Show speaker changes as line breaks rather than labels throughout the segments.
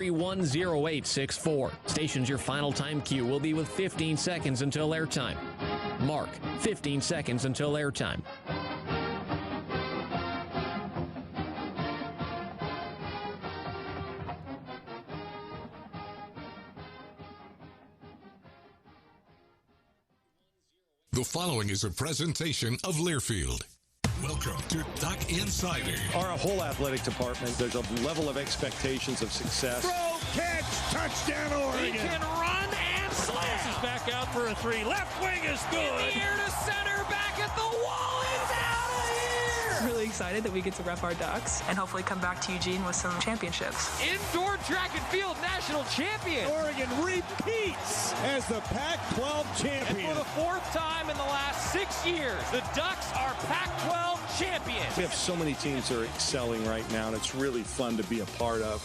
310864. Stations your final time cue will be with 15 seconds until airtime. Mark, 15 seconds until airtime.
The following is a presentation of Learfield. Welcome to Duck Insider.
Our whole athletic department, there's a level of expectations of success.
Throw, catch, touchdown, Oregon.
He can run and slam.
He's back out for a three. Left wing is good.
In the air to center, back at the wall. It's out of here.
Really excited that we get to rep our Ducks and hopefully come back to Eugene with some championships.
Indoor track and field national champion.
Oregon repeats as the Pac-12 champion.
And for the fourth time in the last 6 years, the Ducks are Pac-12 champions.
We have so many teams that are excelling right now, and it's really fun to be a part of.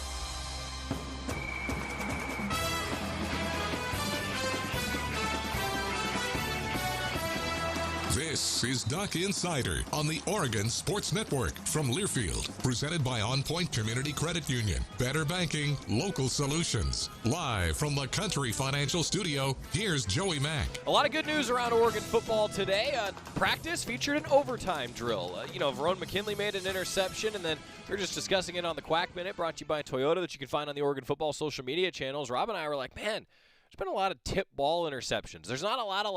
This is Duck Insider on the Oregon Sports Network from Learfield, presented by On Point Community Credit Union. Better banking, local solutions. Live from the Country Financial Studio, here's Joey Mack.
A lot of good news around Oregon football today. Practice featured an overtime drill. Verone McKinley made an interception, and then we were just discussing it on the Quack Minute, brought to you by Toyota, that you can find on the Oregon football social media channels. Rob and I were like, man, there's been a lot of tip ball interceptions. There's not a lot of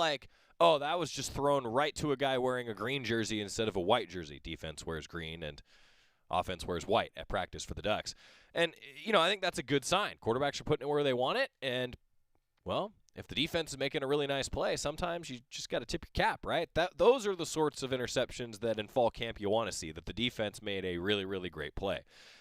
oh, that was just thrown right to a guy wearing a green jersey instead of a white jersey. Defense wears green and offense wears white at practice for the Ducks. And, I think that's a good sign. Quarterbacks are putting it where they want it. And, well, if the defense is making a really nice play, sometimes you just got to tip your cap, right? Those are the sorts of interceptions that in fall camp you want to see, that the defense made a really, really great play.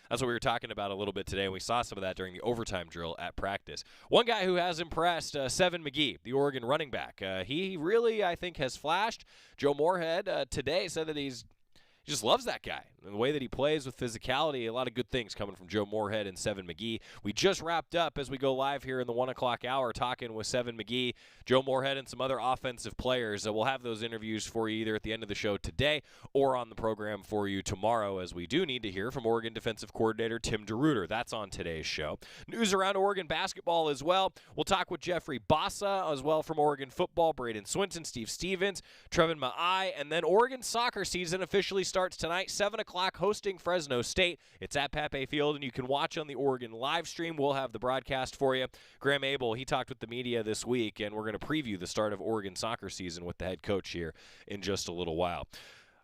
That's what we were talking about a little bit today, and we saw some of that during the overtime drill at practice. One guy who has impressed, Seven McGee, the Oregon running back. He really, I think, has flashed. Joe Moorhead today said that he just loves that guy. And the way that he plays with physicality, a lot of good things coming from Joe Moorhead and Seven McGee. We just wrapped up as we go live here in the 1 o'clock hour talking with Seven McGee, Joe Moorhead, and some other offensive players. We'll have those interviews for you either at the end of the show today or on the program for you tomorrow, as we do need to hear from Oregon defensive coordinator Tim DeRuyter. That's on today's show. News around Oregon basketball as well. We'll talk with Jeffrey Basa as well from Oregon football, Braden Swinson, Steve Stevens, Trevin Ma'ai, and then Oregon soccer season officially starts tonight, 7 o'clock, hosting Fresno State. It's at Pape Field, and you can watch on the Oregon live stream. We'll have the broadcast for you. Graeme Abel, he talked with the media this week, and we're going to preview the start of Oregon soccer season with the head coach here in just a little while.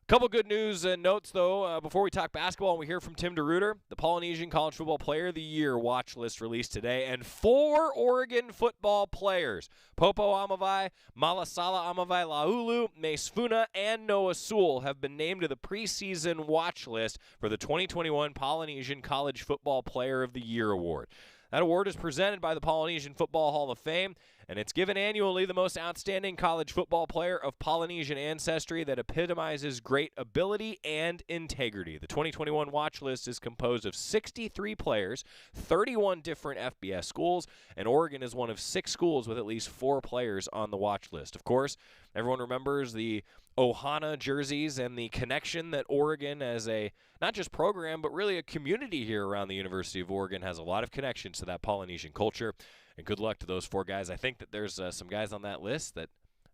Couple good news and notes, though, before we talk basketball and we hear from Tim DeRuyter. The Polynesian College Football Player of the Year watch list released today, and 4 Oregon football players, Popo Amavai, Malasala Amavai Laulu, Mace Funa, and Noah Sewell, have been named to the preseason watch list for the 2021 Polynesian College Football Player of the Year award. That award is presented by the Polynesian Football Hall of Fame, and it's given annually the most outstanding college football player of Polynesian ancestry that epitomizes great ability and integrity. The 2021 watch list is composed of 63 players, 31 different FBS schools, and Oregon is one of 6 schools with at least 4 players on the watch list. Of course, everyone remembers the Ohana jerseys and the connection that Oregon, as a not just program, but really a community here around the University of Oregon, has a lot of connections to that Polynesian culture. And good luck to those 4 guys. I think that there's some guys on that list that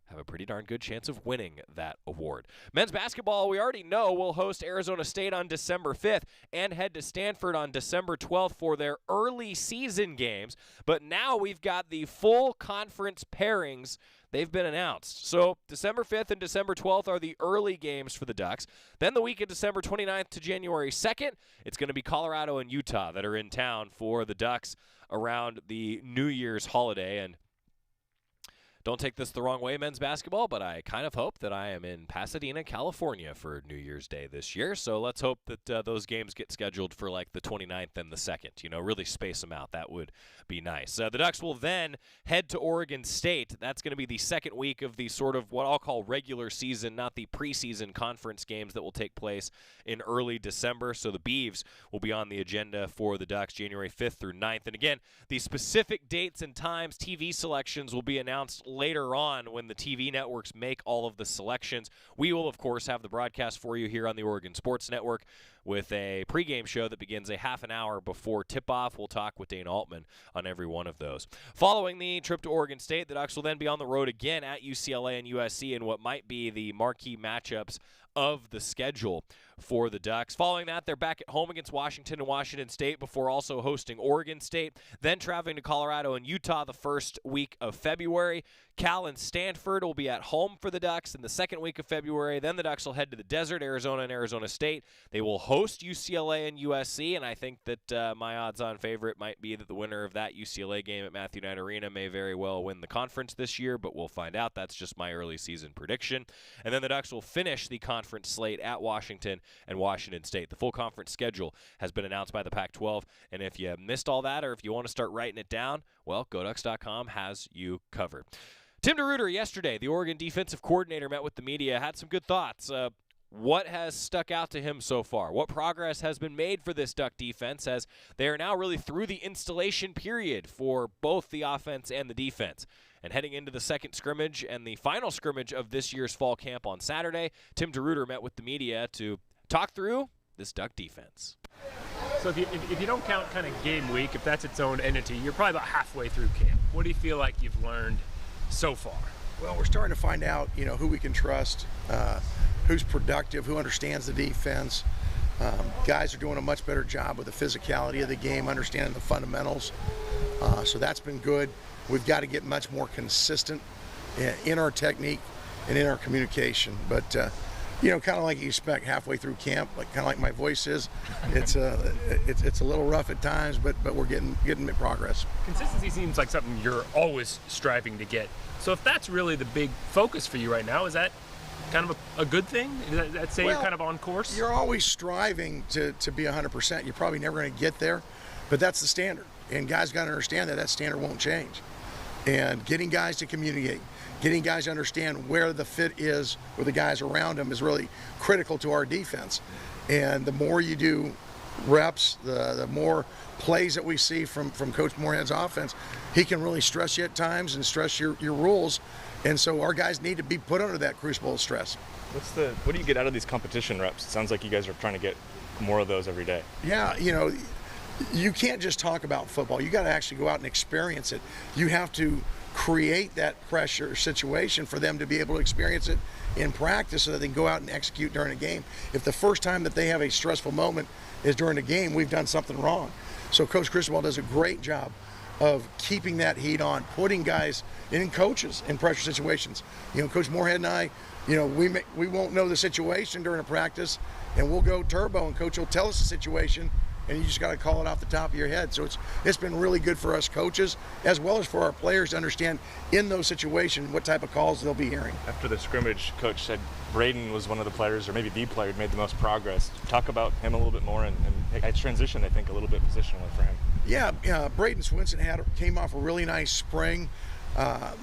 have a pretty darn good chance of winning that award. Men's basketball, we already know, will host Arizona State on December 5th and head to Stanford on December 12th for their early season games. But now we've got the full conference pairings. They've been announced. So December 5th and December 12th are the early games for the Ducks. Then the week of December 29th to January 2nd, it's going to be Colorado and Utah that are in town for the Ducks around the New Year's holiday. And don't take this the wrong way, men's basketball, but I kind of hope that I am in Pasadena, California for New Year's Day this year. So let's hope that those games get scheduled for like the 29th and the 2nd. Really space them out. That would be nice. The Ducks will then head to Oregon State. That's going to be the second week of the sort of what I'll call regular season, not the preseason conference games that will take place in early December. So the Beavs will be on the agenda for the Ducks January 5th through 9th. And again, the specific dates and times, TV selections will be announced later on when the TV networks make all of the selections. We will, of course, have the broadcast for you here on the Oregon Sports Network with a pregame show that begins a half an hour before tip-off. We'll talk with Dana Altman on every one of those. Following the trip to Oregon State, the Ducks will then be on the road again at UCLA and USC in what might be the marquee matchups of the schedule for the Ducks. Following that, they're back at home against Washington and Washington State before also hosting Oregon State, then traveling to Colorado and Utah the first week of February. Cal and Stanford will be at home for the Ducks in the second week of February. Then the Ducks will head to the desert, Arizona and Arizona State. They will host UCLA and USC, and I think that my odds-on favorite might be that the winner of that UCLA game at Matthew Knight Arena may very well win the conference this year, but we'll find out. That's just my early season prediction. And then the Ducks will finish the conference slate at Washington and Washington State. The full conference schedule has been announced by the Pac-12, and if you missed all that or if you want to start writing it down, well, GoDucks.com has you covered. Tim DeRuyter yesterday, the Oregon defensive coordinator, met with the media, had some good thoughts. What has stuck out to him so far? What progress has been made for this Duck defense as they are now really through the installation period for both the offense and the defense? And heading into the second scrimmage and the final scrimmage of this year's fall camp on Saturday, Tim DeRuyter met with the media to talk through this Duck defense.
So if you don't count kind of game week, if that's its own entity, you're probably about halfway through camp. What do you feel like you've learned so far?
Well, we're starting to find out, who we can trust, who's productive, who understands the defense. Guys are doing a much better job with the physicality of the game, understanding the fundamentals. So that's been good. We've got to get much more consistent in our technique and in our communication. But, kind of like you expect halfway through camp, kind of like my voice is, it's a little rough at times, but we're getting progress.
Consistency seems like something you're always striving to get. So if that's really the big focus for you right now, is that kind of a good thing? Does that say you're kind of on course?
You're always striving to be 100%. You're probably never going to get there, but that's the standard. And guys got to understand that standard won't change. And getting guys to communicate, getting guys to understand where the fit is with the guys around them is really critical to our defense. And the more you do reps, the more plays that we see from Coach Moorhead's offense, he can really stress you at times and stress your rules. And so our guys need to be put under that crucible of stress.
What do you get out of these competition reps? It sounds like you guys are trying to get more of those every day.
Yeah, you can't just talk about football. You got to actually go out and experience it. You have to create that pressure situation for them to be able to experience it in practice so that they can go out and execute during a game. If the first time that they have a stressful moment is during a game, we've done something wrong. So Coach Cristobal does a great job of keeping that heat on, putting guys and coaches in pressure situations. Coach Moorhead and I, we won't know the situation during a practice, and we'll go turbo, and Coach will tell us the situation, and you just got to call it off the top of your head. So it's been really good for us coaches as well as for our players to understand in those situations what type of calls they'll be hearing.
After the scrimmage, Coach said Braden was one of the players, or maybe the player, who made the most progress. Talk about him a little bit more, and it's transitioned, I think, a little bit positionally for him.
Yeah, Braden Swinson came off a really nice spring.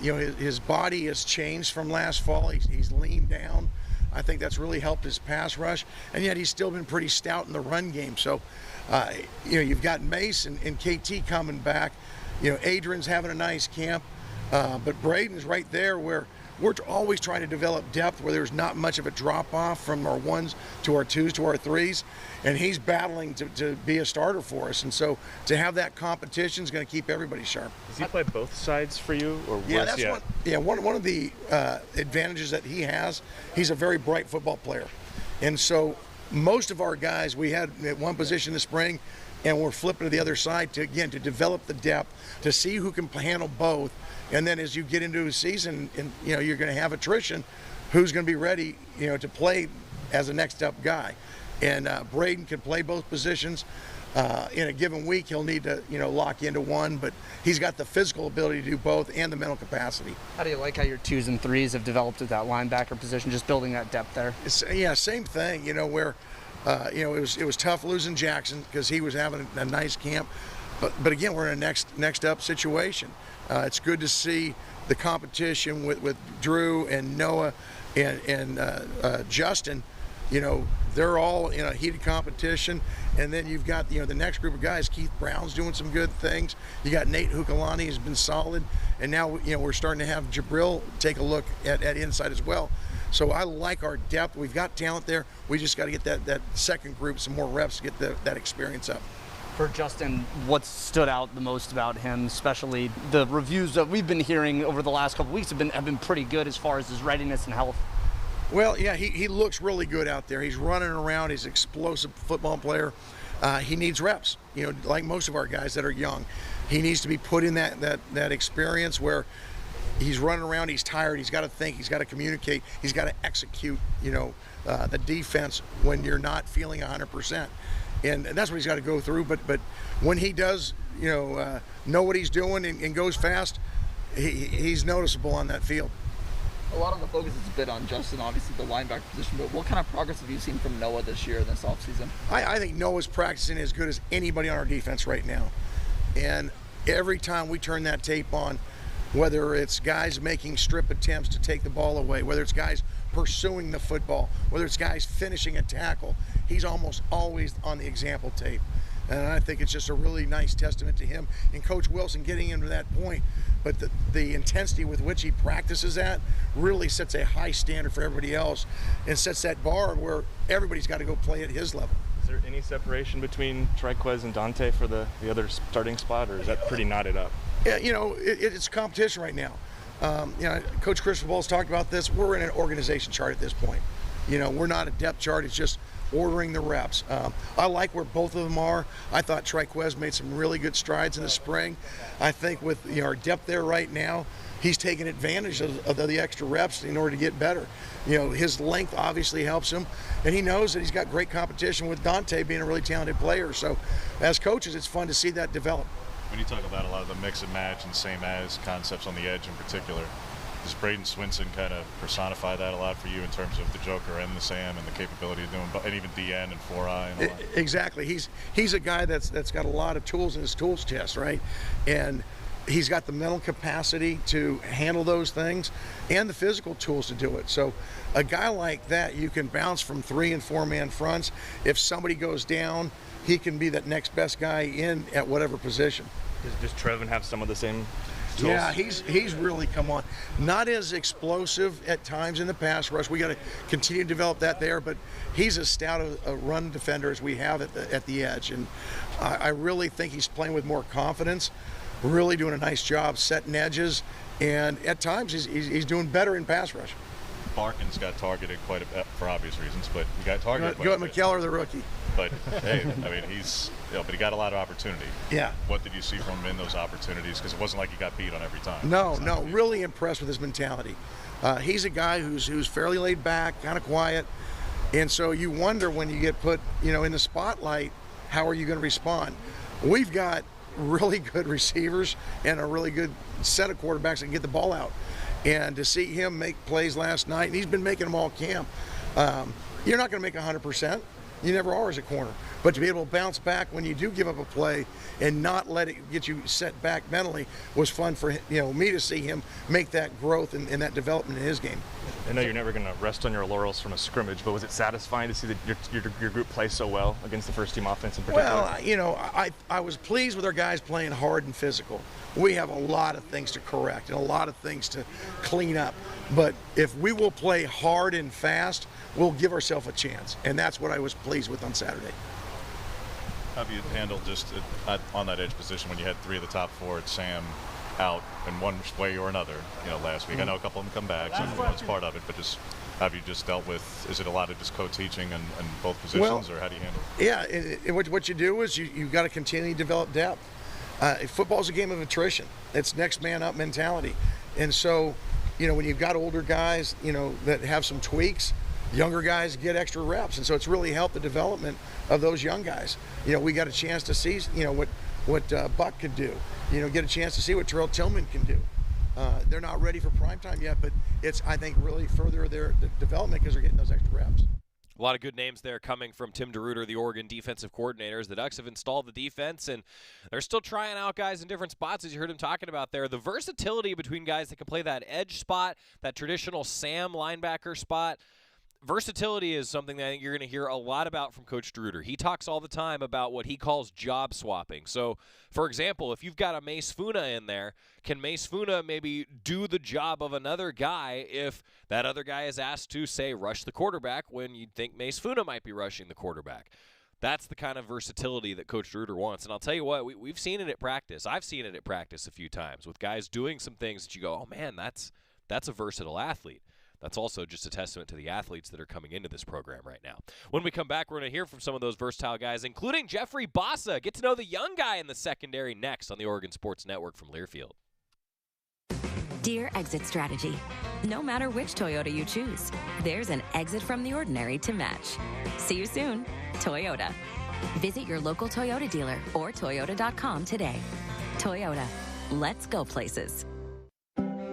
His body has changed from last fall. He's leaned down. I think that's really helped his pass rush, and yet he's still been pretty stout in the run game. So, you've got Mace and KT coming back. Adrian's having a nice camp, but Braden's right there where we're always trying to develop depth where there's not much of a drop-off from our ones to our twos to our threes, and he's battling to be a starter for us. And so to have that competition is going to keep everybody sharp.
Does he play both sides for you? Or
one of the advantages that he has, he's a very bright football player. And so most of our guys, we had at one position this spring, and we're flipping to the other side to develop the depth, to see who can handle both. And then as you get into a season, and you're going to have attrition, who's going to be ready, to play as a next up guy. And Braden can play both positions. In a given week, he'll need to, lock into one, but he's got the physical ability to do both and the mental capacity.
How do you like how your twos and threes have developed at that linebacker position, just building that depth there?
Same thing, where, it was tough losing Jackson because he was having a nice camp. But again, we're in a next up situation. It's good to see the competition with Drew and Noah and Justin, they're all in a heated competition. And then you've got, the next group of guys. Keith Brown's doing some good things. You got Nate Hukalani has been solid. And now, we're starting to have Jabril take a look at inside as well. So I like our depth. We've got talent there. We just got to get that second group some more reps to get that experience up.
For Justin, what stood out the most about him, especially the reviews that we've been hearing over the last couple of weeks have been pretty good as far as his readiness and health?
Well, yeah, he looks really good out there. He's running around. He's an explosive football player. He needs reps, like most of our guys that are young. He needs to be put in that experience where he's running around, he's tired, he's got to think, he's got to communicate, he's got to execute, the defense when you're not feeling 100%. And that's what he's got to go through. But when he does, know what he's doing and goes fast, he's noticeable on that field.
A lot of the focus has been on Justin, obviously, the linebacker position, but what kind of progress have you seen from Noah this year, this offseason?
I think Noah's practicing as good as anybody on our defense right now. And every time we turn that tape on, whether it's guys making strip attempts to take the ball away, whether it's guys pursuing the football, whether it's guys finishing a tackle, he's almost always on the example tape. And I think it's just a really nice testament to him and Coach Wilson getting him to that point. But the intensity with which he practices at really sets a high standard for everybody else and sets that bar where everybody's got to go play at his level.
Is there any separation between Triquez and Dante for the other starting spot, or is that pretty knotted up?
Yeah, it's competition right now. Coach Cristobal's talked about this. We're in an organization chart at this point. We're not a depth chart. It's just ordering the reps. I like where both of them are. I thought Triquez made some really good strides in the spring. I think with our depth there right now, he's taking advantage of the extra reps in order to get better. His length obviously helps him, and he knows that he's got great competition with Dante being a really talented player. So as coaches, it's fun to see that develop.
When you talk about a lot of the mix and match and same as concepts on the edge in particular, does Braden Swinson kind of personify that a lot for you in terms of the Joker and the Sam and the capability of doing, and even DN and 4-eye and all that?
Exactly. He's a guy that's got a lot of tools in his tools chest, right? And he's got the mental capacity to handle those things and the physical tools to do it. So a guy like that, you can bounce from 3- and 4-man fronts. If somebody goes down, he can be that next best guy in at whatever position.
Does Trevin have some of the same tools?
Yeah, he's really come on. Not as explosive at times in the pass rush. We got to continue to develop that there, but he's as stout a run defender as we have at the edge. And I really think he's playing with more confidence, really doing a nice job setting edges, and at times he's doing better in pass rush.
Barkin's got targeted quite a bit for obvious reasons, but he got targeted.
Go at McKellar, the rookie.
But hey, but he got a lot of opportunity.
Yeah.
What did you see from him in those opportunities? Because it wasn't like he got beat on every time.
No, really impressed with his mentality. He's a guy who's fairly laid back, kind of quiet, and so you wonder when you get put, in the spotlight, how are you going to respond? We've got really good receivers and a really good set of quarterbacks that can get the ball out. And to see him make plays last night, and he's been making them all camp. You're not going to make 100%. You never are as a corner. But to be able to bounce back when you do give up a play and not let it get you set back mentally was fun for me to see him make that growth and that development in his game.
I know you're never going to rest on your laurels from a scrimmage, but was it satisfying to see that your group play so well against the first-team offense in particular?
Well, I was pleased with our guys playing hard and physical. We have a lot of things to correct and a lot of things to clean up. But if we will play hard and fast, we'll give ourselves a chance. And that's what I was pleased with on Saturday.
How have you handled just on that edge position when you had 3 of the top 4 at Sam out in one way or another, last week? I know a couple of them come back, so that's part of it, but just have you just dealt with, is it a lot of just co-teaching and both positions, or how do you handle it?
Yeah, and what you do is you got to continually develop depth. Football's a game of attrition. It's next man up mentality. And so, when you've got older guys, that have some tweaks, younger guys get extra reps. And so it's really helped the development of those young guys. We got a chance to see, what Buck could do. Get a chance to see what Terrell Tillman can do. They're not ready for prime time yet, but it's, I think, really further their development because they're getting those extra reps.
A lot of good names there coming from Tim DeRuyter, the Oregon defensive coordinators. The Ducks have installed the defense, and they're still trying out guys in different spots, as you heard him talking about there. The versatility between guys that can play that edge spot, that traditional Sam linebacker spot, versatility is something that I think you're going to hear a lot about from Coach DeRuyter. He talks all the time about what he calls job swapping. So, for example, if you've got a Mace Funa in there, can Mace Funa maybe do the job of another guy if that other guy is asked to, say, rush the quarterback when you'd think Mace Funa might be rushing the quarterback? That's the kind of versatility that Coach DeRuyter wants. And I'll tell you what, we've seen it at practice. I've seen it at practice a few times with guys doing some things that you go, oh, man, that's a versatile athlete. That's also just a testament to the athletes that are coming into this program right now. When we come back, we're going to hear from some of those versatile guys, including Jeffrey Basa. Get to know the young guy in the secondary next on the Oregon Sports Network from Learfield.
Dear Exit Strategy. No matter which Toyota you choose, there's an exit from the ordinary to match. See you soon, Toyota. Visit your local Toyota dealer or Toyota.com today. Toyota. Let's go places.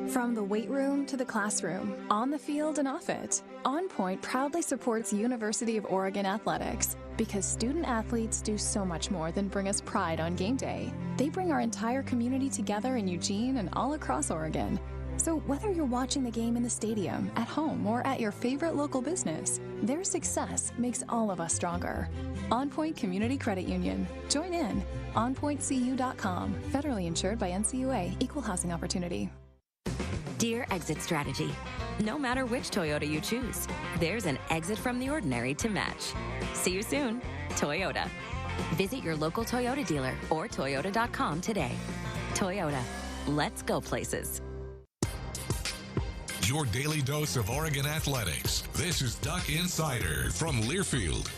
From the weight room to the classroom, on the field and off it, On Point proudly supports University of Oregon athletics because student athletes do so much more than bring us pride on game day. They bring our entire community together in Eugene and all across Oregon. So whether you're watching the game in the stadium, at home, or at your favorite local business, their success makes all of us stronger. On Point Community Credit Union. Join in. OnPointCU.com. Federally insured by NCUA. Equal housing opportunity.
Dear Exit Strategy. No matter which Toyota you choose, there's an exit from the ordinary to match. See you soon, Toyota. Visit your local Toyota dealer or Toyota.com today. Toyota. Let's go places.
Your daily dose of Oregon athletics. This is Duck Insider from Learfield.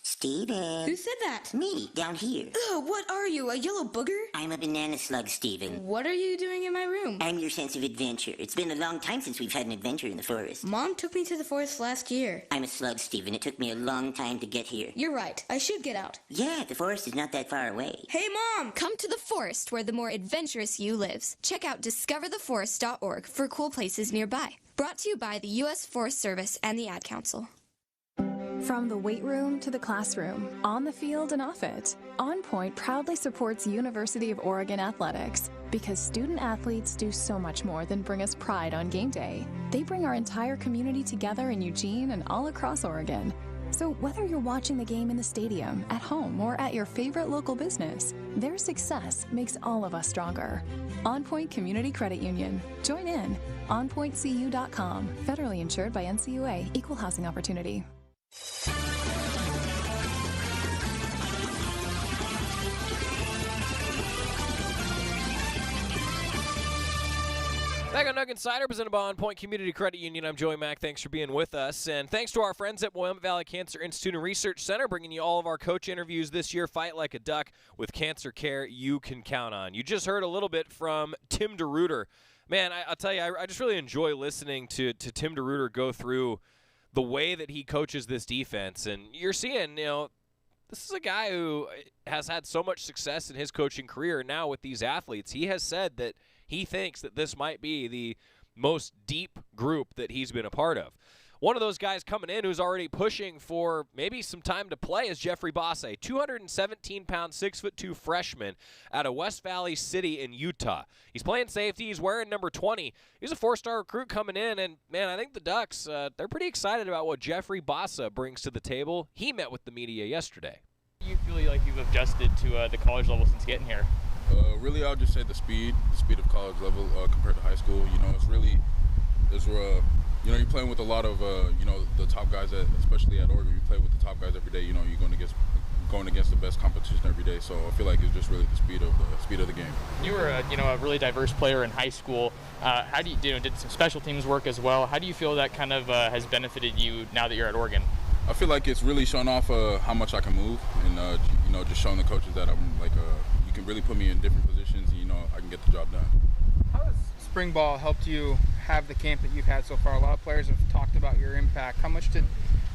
Steven.
Who said that?
Me, down here.
Ugh, what are you, a yellow booger?
I'm a banana slug, Steven.
What are you doing in my room?
I'm your sense of adventure. It's been a long time since we've had an adventure in the forest.
Mom took me to the forest last year.
I'm a slug, Steven. It took me a long time to get here.
You're right. I should get out.
Yeah, the forest is not that far away.
Hey, Mom!
Come to the forest where the more adventurous you lives. Check out discovertheforest.org for cool places nearby. Brought to you by the U.S. Forest Service and the Ad Council.
From the weight room to the classroom, on the field and off it, On Point proudly supports University of Oregon athletics because student athletes do so much more than bring us pride on game day. They bring our entire community together in Eugene and all across Oregon. So whether you're watching the game in the stadium, at home, or at your favorite local business, their success makes all of us stronger. On Point Community Credit Union. Join in. OnPointCU.com. Federally insured by NCUA. Equal housing opportunity.
Back on Duck Insider, presented by On Point Community Credit Union. I'm Joey Mack. Thanks for being with us. And thanks to our friends at Willamette Valley Cancer Institute and Research Center, bringing you all of our coach interviews this year. Fight like a duck with cancer care you can count on. You just heard a little bit from Tim DeRuyter. Man, I'll tell you, I just really enjoy listening to Tim DeRuyter go through the way that he coaches this defense. And you're seeing, this is a guy who has had so much success in his coaching career now with these athletes. He has said that he thinks that this might be the most deep group that he's been a part of. One of those guys coming in who's already pushing for maybe some time to play is Jeffrey Basa, 217-pound, 6'2" freshman out of West Valley City in Utah. He's playing safety. He's wearing number 20. He's a four-star recruit coming in, and, man, I think the Ducks, they're pretty excited about what Jeffrey Basa brings to the table. He met with the media yesterday.
You feel like you've adjusted to the college level since getting here?
Really, I'll just say the speed of college level compared to high school. It's really, you're playing with a lot of, the top guys, especially at Oregon. You play with the top guys every day. You're going against the best competition every day. So I feel like it's just really the speed of the game.
You were, a really diverse player in high school. How do you did some special teams work as well? How do you feel that kind of has benefited you now that you're at Oregon?
I feel like it's really shown off how much I can move, and just showing the coaches that I'm you can really put me in different positions, and I can get the job done.
How has spring ball helped you have the camp that you've had so far? A lot of players have talked about your impact. How much did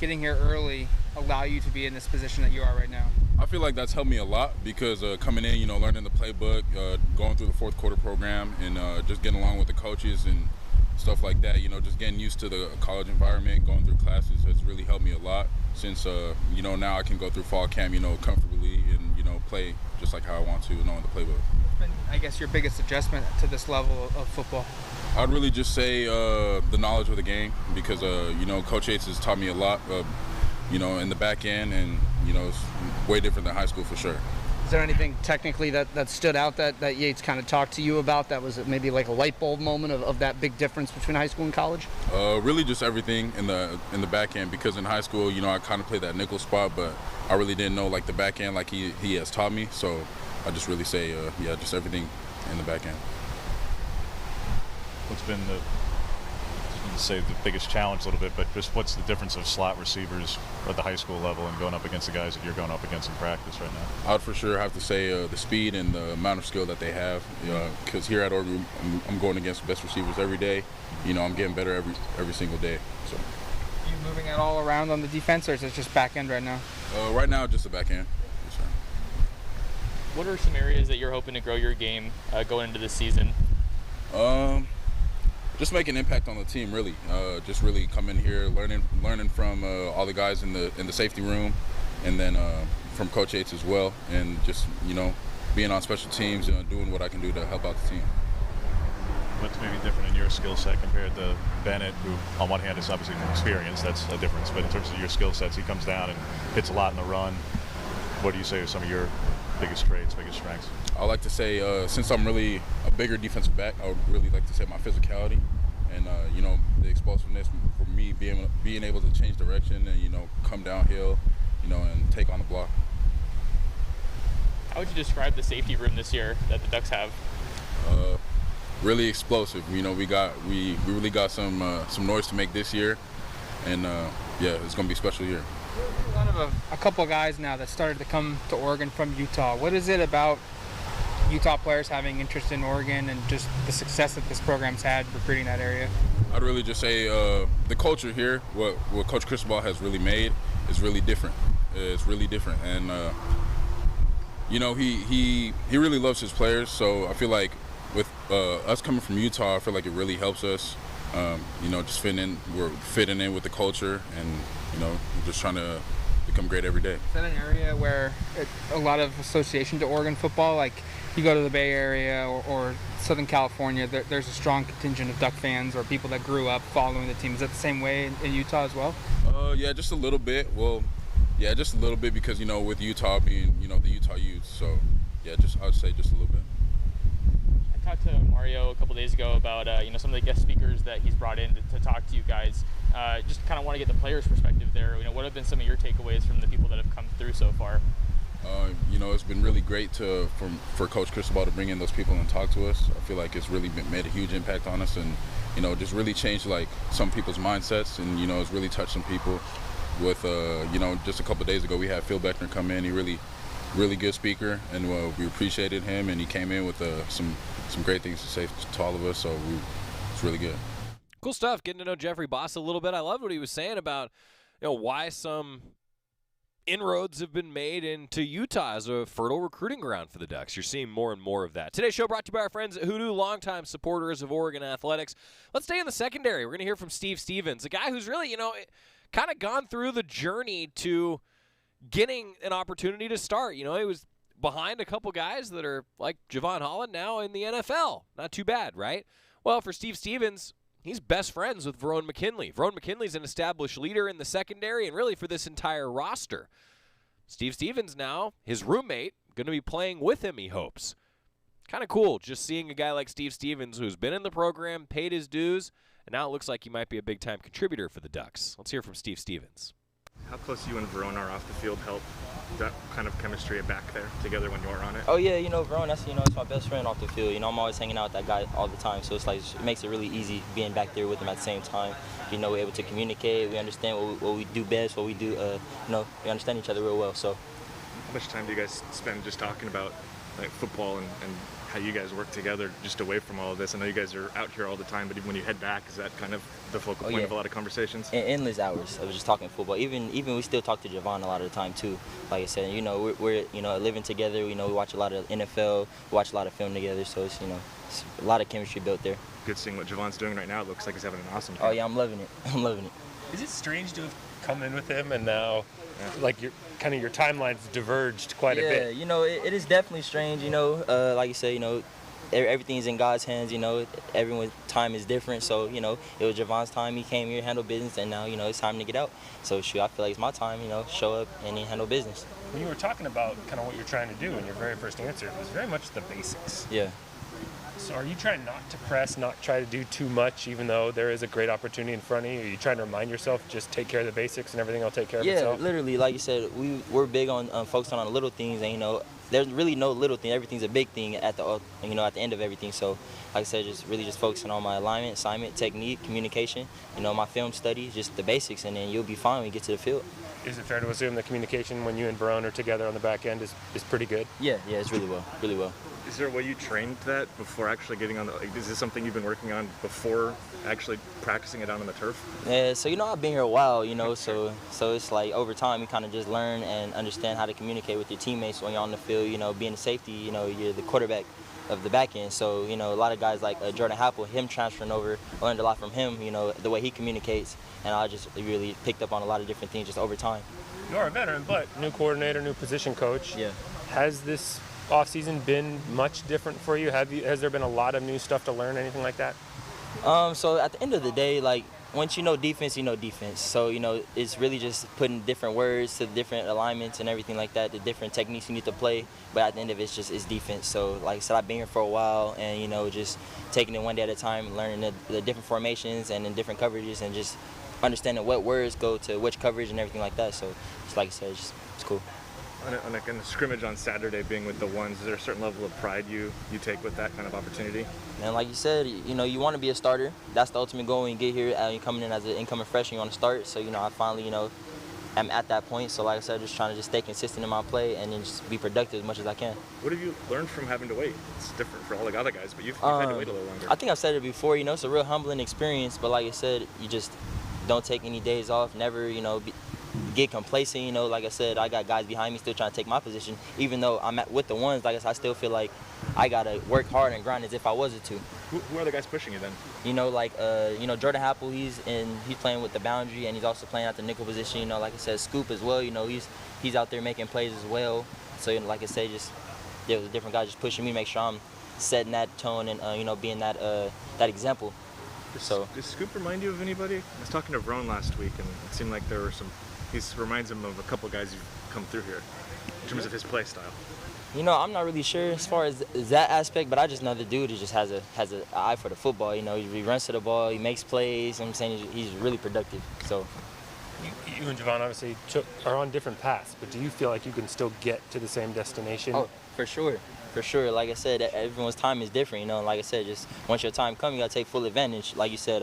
getting here early allow you to be in this position that you are right now?
I feel like that's helped me a lot because coming in, learning the playbook, going through the fourth quarter program, and just getting along with the coaches and stuff like that, just getting used to the college environment, going through classes has really helped me a lot since, now I can go through fall camp, comfortably and, play just like how I want to, knowing the playbook.
been, I guess, your biggest adjustment to this level of football?
I'd really just say the knowledge of the game, because Coach Yates has taught me a lot, in the back end, and it's way different than high school for sure.
Is there anything technically that stood out that Yates kind of talked to you about that was maybe like a light bulb moment of that big difference between high school and college?
Really just everything in the back end, because in high school, I kind of played that nickel spot, but I really didn't know like the back end like he has taught me. So I just really say, just everything in the back end.
What's been the biggest challenge a little bit, but just what's the difference of slot receivers at the high school level and going up against the guys that you're going up against in practice right now?
I would for sure have to say the speed and the amount of skill that they have, because here at Oregon, I'm going against the best receivers every day. I'm getting better every single day. So.
Are you moving it all around on the defense, or is it just back end right now?
Right now, just the back end. Yes, sir.
What are some areas that you're hoping to grow your game going into this season?
Just make an impact on the team, really. Just really come in here, learning from all the guys in the safety room, and then from Coach Yates as well, and just being on special teams and doing what I can do to help out the team.
What's maybe different in your skill set compared to Bennett, who on one hand is obviously from experience, that's a difference, but in terms of your skill sets, he comes down and hits a lot in the run. What do you say are some of your biggest traits, biggest strengths?
I like to say, since I'm really a bigger defensive back, I would really like to say my physicality and the explosiveness for me being able to change direction and come downhill, and take on the block.
How would you describe the safety room this year that the Ducks have?
Really explosive. We really got some noise to make this year, and it's going to be a special year.
One of a couple of guys now that started to come to Oregon from Utah. What is it about Utah players having interest in Oregon and just the success that this program's had recruiting that area?
I'd really just say the culture here, what Coach Cristobal has really made, is really different. It's really different, and he really loves his players. So I feel like with us coming from Utah, I feel like it really helps us. Just we're fitting in with the culture, and we're just trying to become great every day.
Is that an area where a lot of association to Oregon football, like you go to the Bay Area or Southern California, there's a strong contingent of Duck fans or people that grew up following the team. Is that the same way in Utah as well?
Yeah, just a little bit. Well, yeah, just a little bit, because with Utah being the Utah Utes, so yeah, I'd say just a little bit.
I talked to Mario a couple days ago about some of the guest speakers that he's brought in to talk to you guys. Just kind of want to get the players' perspective there. What have been some of your takeaways from the people that have come through so far?
It's been really great for Coach Cristobal to bring in those people and talk to us. I feel like it's really made a huge impact on us, and just really changed like some people's mindsets, and it's really touched some people. With just a couple of days ago, we had Phil Beckner come in. He really good speaker, and we appreciated him, and he came in with some great things to say to all of us. So it's really good.
Cool stuff. Getting to know Jeffrey Basa a little bit. I loved what he was saying about why some inroads have been made into Utah as a fertile recruiting ground for the Ducks. You're seeing more and more of that. Today's show brought to you by our friends at Hoodoo, longtime supporters of Oregon athletics. Let's stay in the secondary. We're going to hear from Steve Stevens, a guy who's really, kind of gone through the journey to getting an opportunity to start. He was behind a couple guys that are like Javon Holland now in the NFL. Not too bad, right? Well, for Steve Stevens, he's best friends with Verone McKinley. Verone McKinley's an established leader in the secondary and really for this entire roster. Steve Stevens now, his roommate, going to be playing with him, he hopes. Kind of cool just seeing a guy like Steve Stevens who's been in the program, paid his dues, and now it looks like he might be a big-time contributor for the Ducks. Let's hear from Steve Stevens.
How close you and Verone are off the field help that kind of chemistry back there together when you're on it?
Oh yeah, Verone, that's it's my best friend off the field. I'm always hanging out with that guy all the time, so it's like it makes it really easy being back there with him at the same time. We're able to communicate, we understand what we do best, what we do. We understand each other real well. So,
how much time do you guys spend just talking about like football and how you guys work together just away from all of this? I know you guys are out here all the time, but even when you head back, is that kind of the focal point of a lot of conversations?
Endless hours of just talking football. Even we still talk to Javon a lot of the time too. Like I said, we're living together. We watch a lot of NFL, watch a lot of film together. So it's it's a lot of chemistry built there.
Good seeing what Javon's doing right now. It looks like he's having an awesome time.
Oh yeah, I'm loving it. I'm loving it.
Is it strange to have come in with him, and now like your timelines diverged quite a bit.
Yeah, you know, it is definitely strange. You know, like you said, you know, everything's in God's hands. You know, everyone's time is different. So you know, it was Javon's time. He came here, handled business, and now you know it's time to get out. So shoot, I feel like it's my time. You know, show up and handle business.
When you were talking about kind of what you're trying to do in your very first answer, it was very much the basics.
Yeah.
So are you trying not to press, not try to do too much, even though there is a great opportunity in front of you? Are you trying to remind yourself, just take care of the basics and everything will take care of itself?
Yeah, literally, like you said, we're big on focusing on the little things, and you know, there's really no little thing. Everything's a big thing at the end of everything. So, like I said, just focusing on my alignment, assignment, technique, communication. You know, my film study, just the basics, and then you'll be fine when you get to the field.
Is it fair to assume the communication when you and Barone are together on the back end is pretty good?
Yeah, it's really well, really well.
Is there a way you trained that before actually getting on the, like, is this something you've been working on before actually practicing it out on the turf?
Yeah, so you know, I've been here a while, you know, so it's like over time you kind of just learn and understand how to communicate with your teammates when you're on the field. You know, being a safety, you know, you're the quarterback of the back end. So, you know, a lot of guys like Jordan Happel, him transferring over, I learned a lot from him, you know, the way he communicates, and I just really picked up on a lot of different things just over time.
You are a veteran, but new coordinator, new position coach.
Yeah.
Has this offseason been much different for you? Has there been a lot of new stuff to learn, anything like that?
So at the end of the day, like, once you know defense, you know defense. So, you know, it's really just putting different words to different alignments and everything like that, the different techniques you need to play. But at the end of it, it's defense. So, like I said, I've been here for a while, and, you know, just taking it one day at a time, learning the different formations and then different coverages, and just understanding what words go to which coverage and everything like that. So, just like I said, it's cool.
On a scrimmage on Saturday, being with the ones, is there a certain level of pride you take with that kind of opportunity?
And like you said, you know, you want to be a starter. That's the ultimate goal when you get here. You're coming in as an incoming freshman, you want to start. So, you know, I finally, you know, am at that point. So, like I said, just trying to just stay consistent in my play and then just be productive as much as I can.
What have you learned from having to wait? It's different for all the other guys, but you've had to wait a little longer.
I think I've said it before, you know, it's a real humbling experience. But like I said, you just don't take any days off. Never, you know, get complacent. You know, like I said, I got guys behind me still trying to take my position. Even though I'm with the ones, like I said, I still feel like I gotta work hard and grind as if I wasn't to.
Who are the guys pushing you then?
You know, like you know, Jordan Happel, he's playing with the boundary, and he's also playing at the nickel position. You know, like I said, Scoop as well. You know, he's out there making plays as well. So, you know, like I said, just there was a different guy just pushing me, make sure I'm setting that tone and you know, being that example.
Does Scoop remind you of anybody? I was talking to Vrone last week, and it seemed like there were some. He reminds him of a couple guys who've come through here in terms of his play style.
You know, I'm not really sure as far as that aspect, but I just know the dude just has an eye for the football. You know, he runs to the ball, he makes plays. I'm saying he's really productive. So.
You and Javon obviously are on different paths, but do you feel like you can still get to the same destination?
Oh, for sure. For sure. Like I said, everyone's time is different, you know. And like I said, just once your time comes, you got to take full advantage. Like you said,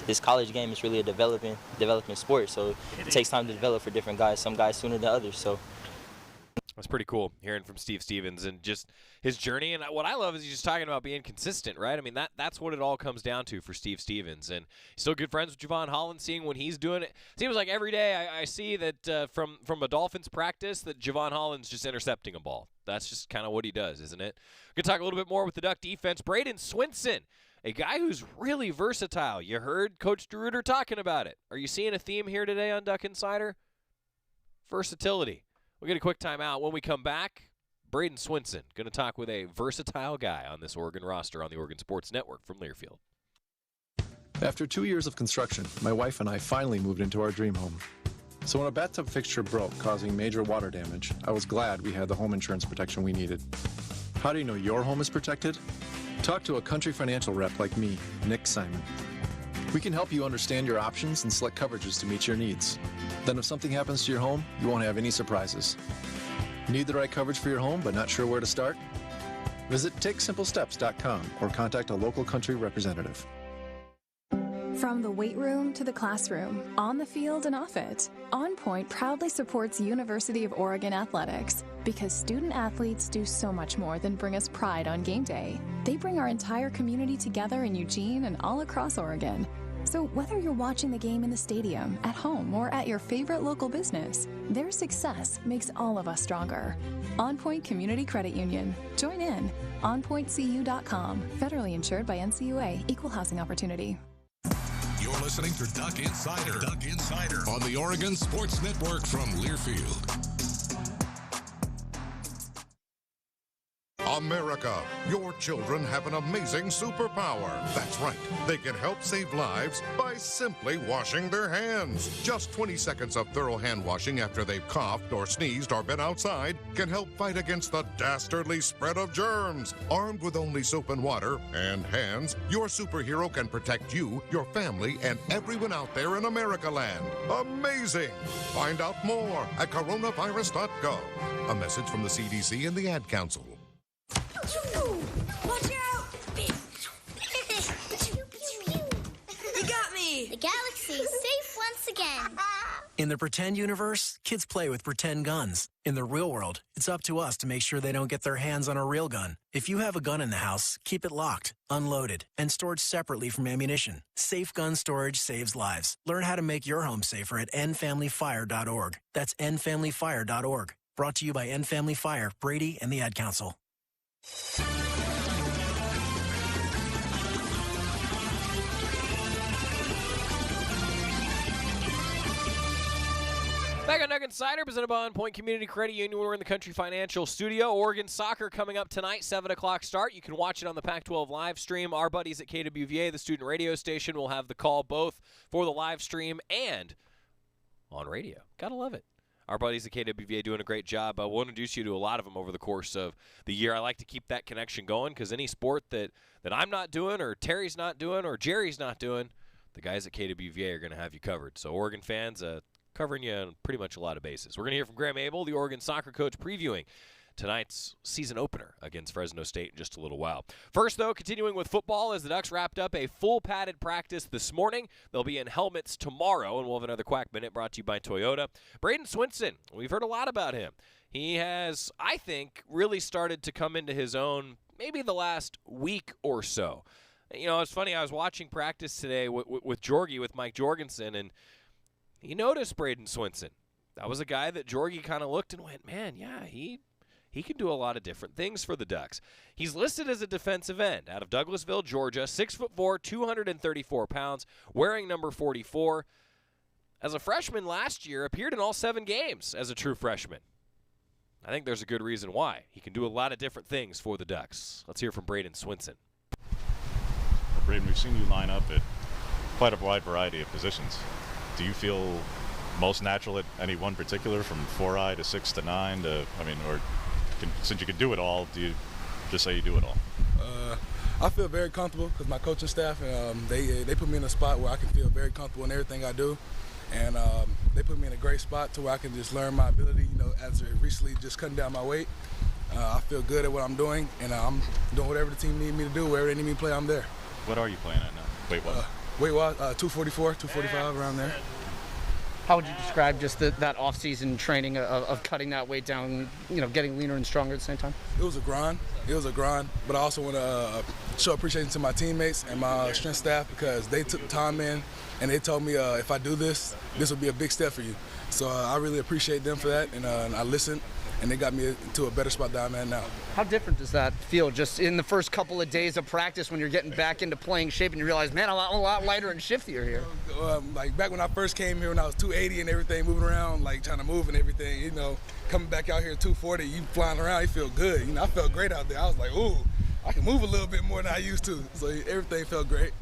this college game is really a developing sport, so it takes time to develop for different guys, some guys sooner than others. So.
That's pretty cool hearing from Steve Stevens and just his journey. And what I love is he's just talking about being consistent, right? I mean, that's what it all comes down to for Steve Stevens. And he's still good friends with Javon Holland, seeing when he's doing it. Seems like every day I see that from a Dolphins practice that Javon Holland's just intercepting a ball. That's just kind of what he does, isn't it? We're going to talk a little bit more with the Duck defense. Braden Swinson, a guy who's really versatile. You heard Coach DeRuyter talking about it. Are you seeing a theme here today on Duck Insider? Versatility. We'll get a quick timeout. When we come back, Braden Swinson going to talk with a versatile guy on this Oregon roster on the Oregon Sports Network from Learfield.
After 2 years of construction, my wife and I finally moved into our dream home. So when a bathtub fixture broke, causing major water damage, I was glad we had the home insurance protection we needed. How do you know your home is protected? Talk to a Country Financial rep like me, Nick Simon. We can help you understand your options and select coverages to meet your needs. Then if something happens to your home, you won't have any surprises. Need the right coverage for your home but not sure where to start? Visit TakeSimpleSteps.com or contact a local Country representative.
From the weight room to the classroom, on the field and off it, On Point proudly supports University of Oregon athletics because student athletes do so much more than bring us pride on game day. They bring our entire community together in Eugene and all across Oregon. So whether you're watching the game in the stadium, at home, or at your favorite local business, their success makes all of us stronger. On Point Community Credit Union. Join in. OnPointCU.com. Federally insured by NCUA. Equal housing opportunity.
You're listening to Duck Insider. Duck Insider on the Oregon Sports Network from Learfield.
America, your children have an amazing superpower. That's right. They can help save lives by simply washing their hands. Just 20 seconds of thorough hand washing after they've coughed or sneezed or been outside can help fight against the dastardly spread of germs. Armed with only soap and water and hands, your superhero can protect you, your family, and everyone out there in America land. Amazing! Find out more at coronavirus.gov. A message from the CDC and the Ad Council.
Watch out! You got me!
The galaxy is safe once again.
In the pretend universe, kids play with pretend guns. In the real world, it's up to us to make sure they don't get their hands on a real gun. If you have a gun in the house, keep it locked, unloaded, and stored separately from ammunition. Safe gun storage saves lives. Learn how to make your home safer at endfamilyfire.org. That's endfamilyfire.org. Brought to you by End Family Fire, Brady, and the Ad Council.
Back on Duck Insider, presented by On Point Community Credit Union. We're in the Country Financial Studio. Oregon soccer coming up tonight, 7 o'clock start. You can watch it on the Pac-12 live stream. Our buddies at KWVA, the student radio station, will have the call both for the live stream and on radio. Gotta love it. Our buddies at KWVA doing a great job. We'll introduce you to a lot of them over the course of the year. I like to keep that connection going because any sport that I'm not doing or Terry's not doing or Jerry's not doing, the guys at KWVA are going to have you covered. So Oregon fans, covering you on pretty much a lot of bases. We're going to hear from Graeme Abel, the Oregon soccer coach, previewing tonight's season opener against Fresno State in just a little while. First, though, continuing with football, as the Ducks wrapped up a full padded practice this morning. They'll be in helmets tomorrow, and we'll have another Quack Minute brought to you by Toyota. Braden Swinson, we've heard a lot about him. He has, I think, really started to come into his own maybe the last week or so. You know, it's funny, I was watching practice today with Jorgie, with Mike Jorgensen, and he noticed Braden Swinson. That was a guy that Jorgie kind of looked and went, man, yeah, he can do a lot of different things for the Ducks. He's listed as a defensive end out of Douglasville, Georgia, 6'4", 234 pounds, wearing number 44. As a freshman last year, appeared in all 7 games as a true freshman. I think there's a good reason why. He can do a lot of different things for the Ducks. Let's hear from Braden Swinson.
Braden, we've seen you line up at quite a wide variety of positions. Do you feel most natural at any one particular, from 4-eye to 6 to 9 to, since you can do it all, do you just say you do it all?
I feel very comfortable because my coaching staff, they put me in a spot where I can feel very comfortable in everything I do. And they put me in a great spot to where I can just learn my ability, as of recently just cutting down my weight. I feel good at what I'm doing, and I'm doing whatever the team need me to do. Wherever they need me to play, I'm there.
What are you playing at now? Weight-wise?
Weight-wise, 244, 245, around there.
How would you describe just that off-season training of cutting that weight down, getting leaner and stronger at the same time?
It was a grind. But I also want to show appreciation to my teammates and my strength staff because they took time in and they told me if I do this will be a big step for you. So I really appreciate them for that, and I listened, and they got me to a better spot that I'm at now.
How different does that feel just in the first couple of days of practice when you're getting back into playing shape and you realize, man, I'm a lot lighter and shiftier here?
Like back when I first came here when I was 280 and everything, moving around, like trying to move and everything, coming back out here at 240, you flying around, you feel good. I felt great out there. I was like, ooh, I can move a little bit more than I used to. So everything felt great.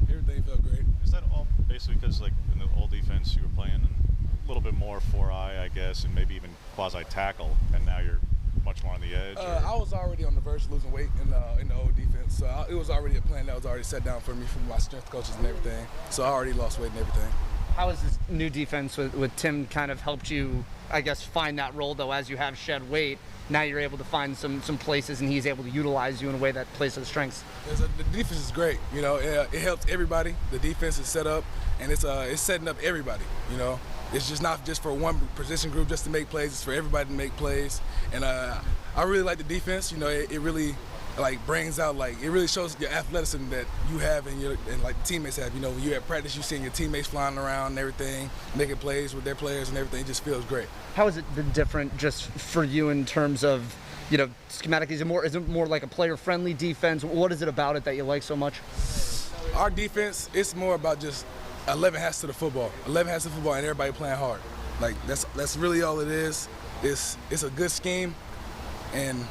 Is that all basically because, like, in the old defense you were playing a little bit more 4-eye, I guess, and maybe even quasi-tackle, and now you're much more on the edge?
I was already on the verge of losing weight in the old defense, so it was already a plan that was already set down for me from my strength coaches and everything. So I already lost weight and everything.
How has this new defense with Tim kind of helped you, I guess, find that role, though, as you have shed weight? Now you're able to find some places, and he's able to utilize you in a way that plays to the strengths.
The defense is great. It helps everybody. The defense is set up, and it's setting up everybody. It's just not just for one position group just to make plays. It's for everybody to make plays. And I really like the defense. It really brings out, it really shows your athleticism that you have and the teammates have. When you're at practice, you're seeing your teammates flying around and everything, making plays with their players and everything. It just feels great.
How has it been different just for you in terms of, schematically? Is it more like a player-friendly defense? What is it about it that you like so much?
Our defense, it's more about just
11 hats to the football. 11 hats to the football, and everybody playing hard. Like that's really all it is. It's a good scheme, and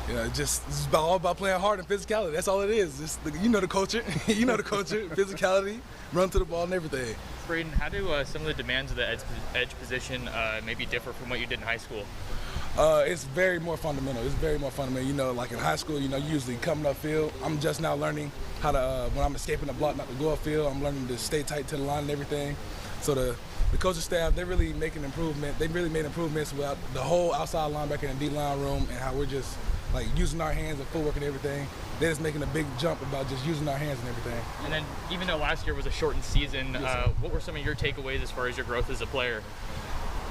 it's all about playing hard and physicality. That's all it is. You know the culture. You know the culture. Physicality, run to the ball, and everything.
Braden, how do some of the demands of the edge position maybe differ from what you did in high school?
It's very more fundamental. It's very more fundamental. Like in high school, you usually coming upfield. I'm just now learning how to, when I'm escaping the block, not to go upfield. I'm learning to stay tight to the line and everything. So the coaching staff, they're really making improvement. They really made improvements with the whole outside linebacker and D-line room, and how we're just like using our hands and footwork and everything. They're just making a big jump about just using our hands and everything.
And then even though last year was a shortened season, what were some of your takeaways as far as your growth as a player?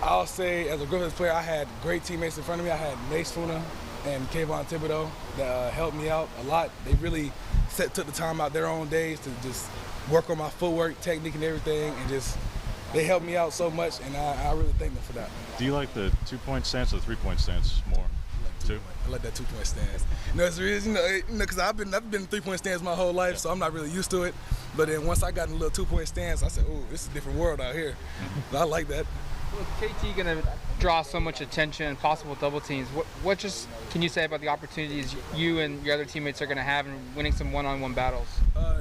I'll say as a growth as a player, I had great teammates in front of me. I had Mace Funa and Kayvon Thibodeau that helped me out a lot. They really took the time out their own days to just work on my footwork, technique, and everything, and they helped me out so much, and I really thank them for that.
Do you like the 2-point stance or the 3-point stance more?
I like that 2-point stance. It's because I've been 3-point stance my whole life, so I'm not really used to it. But then once I got in a little 2-point stance, I said, "Ooh, this is a different world out here." I like that.
With KT going to draw so much attention, possible double teams, what can you say about the opportunities you and your other teammates are going to have in winning some one-on-one battles?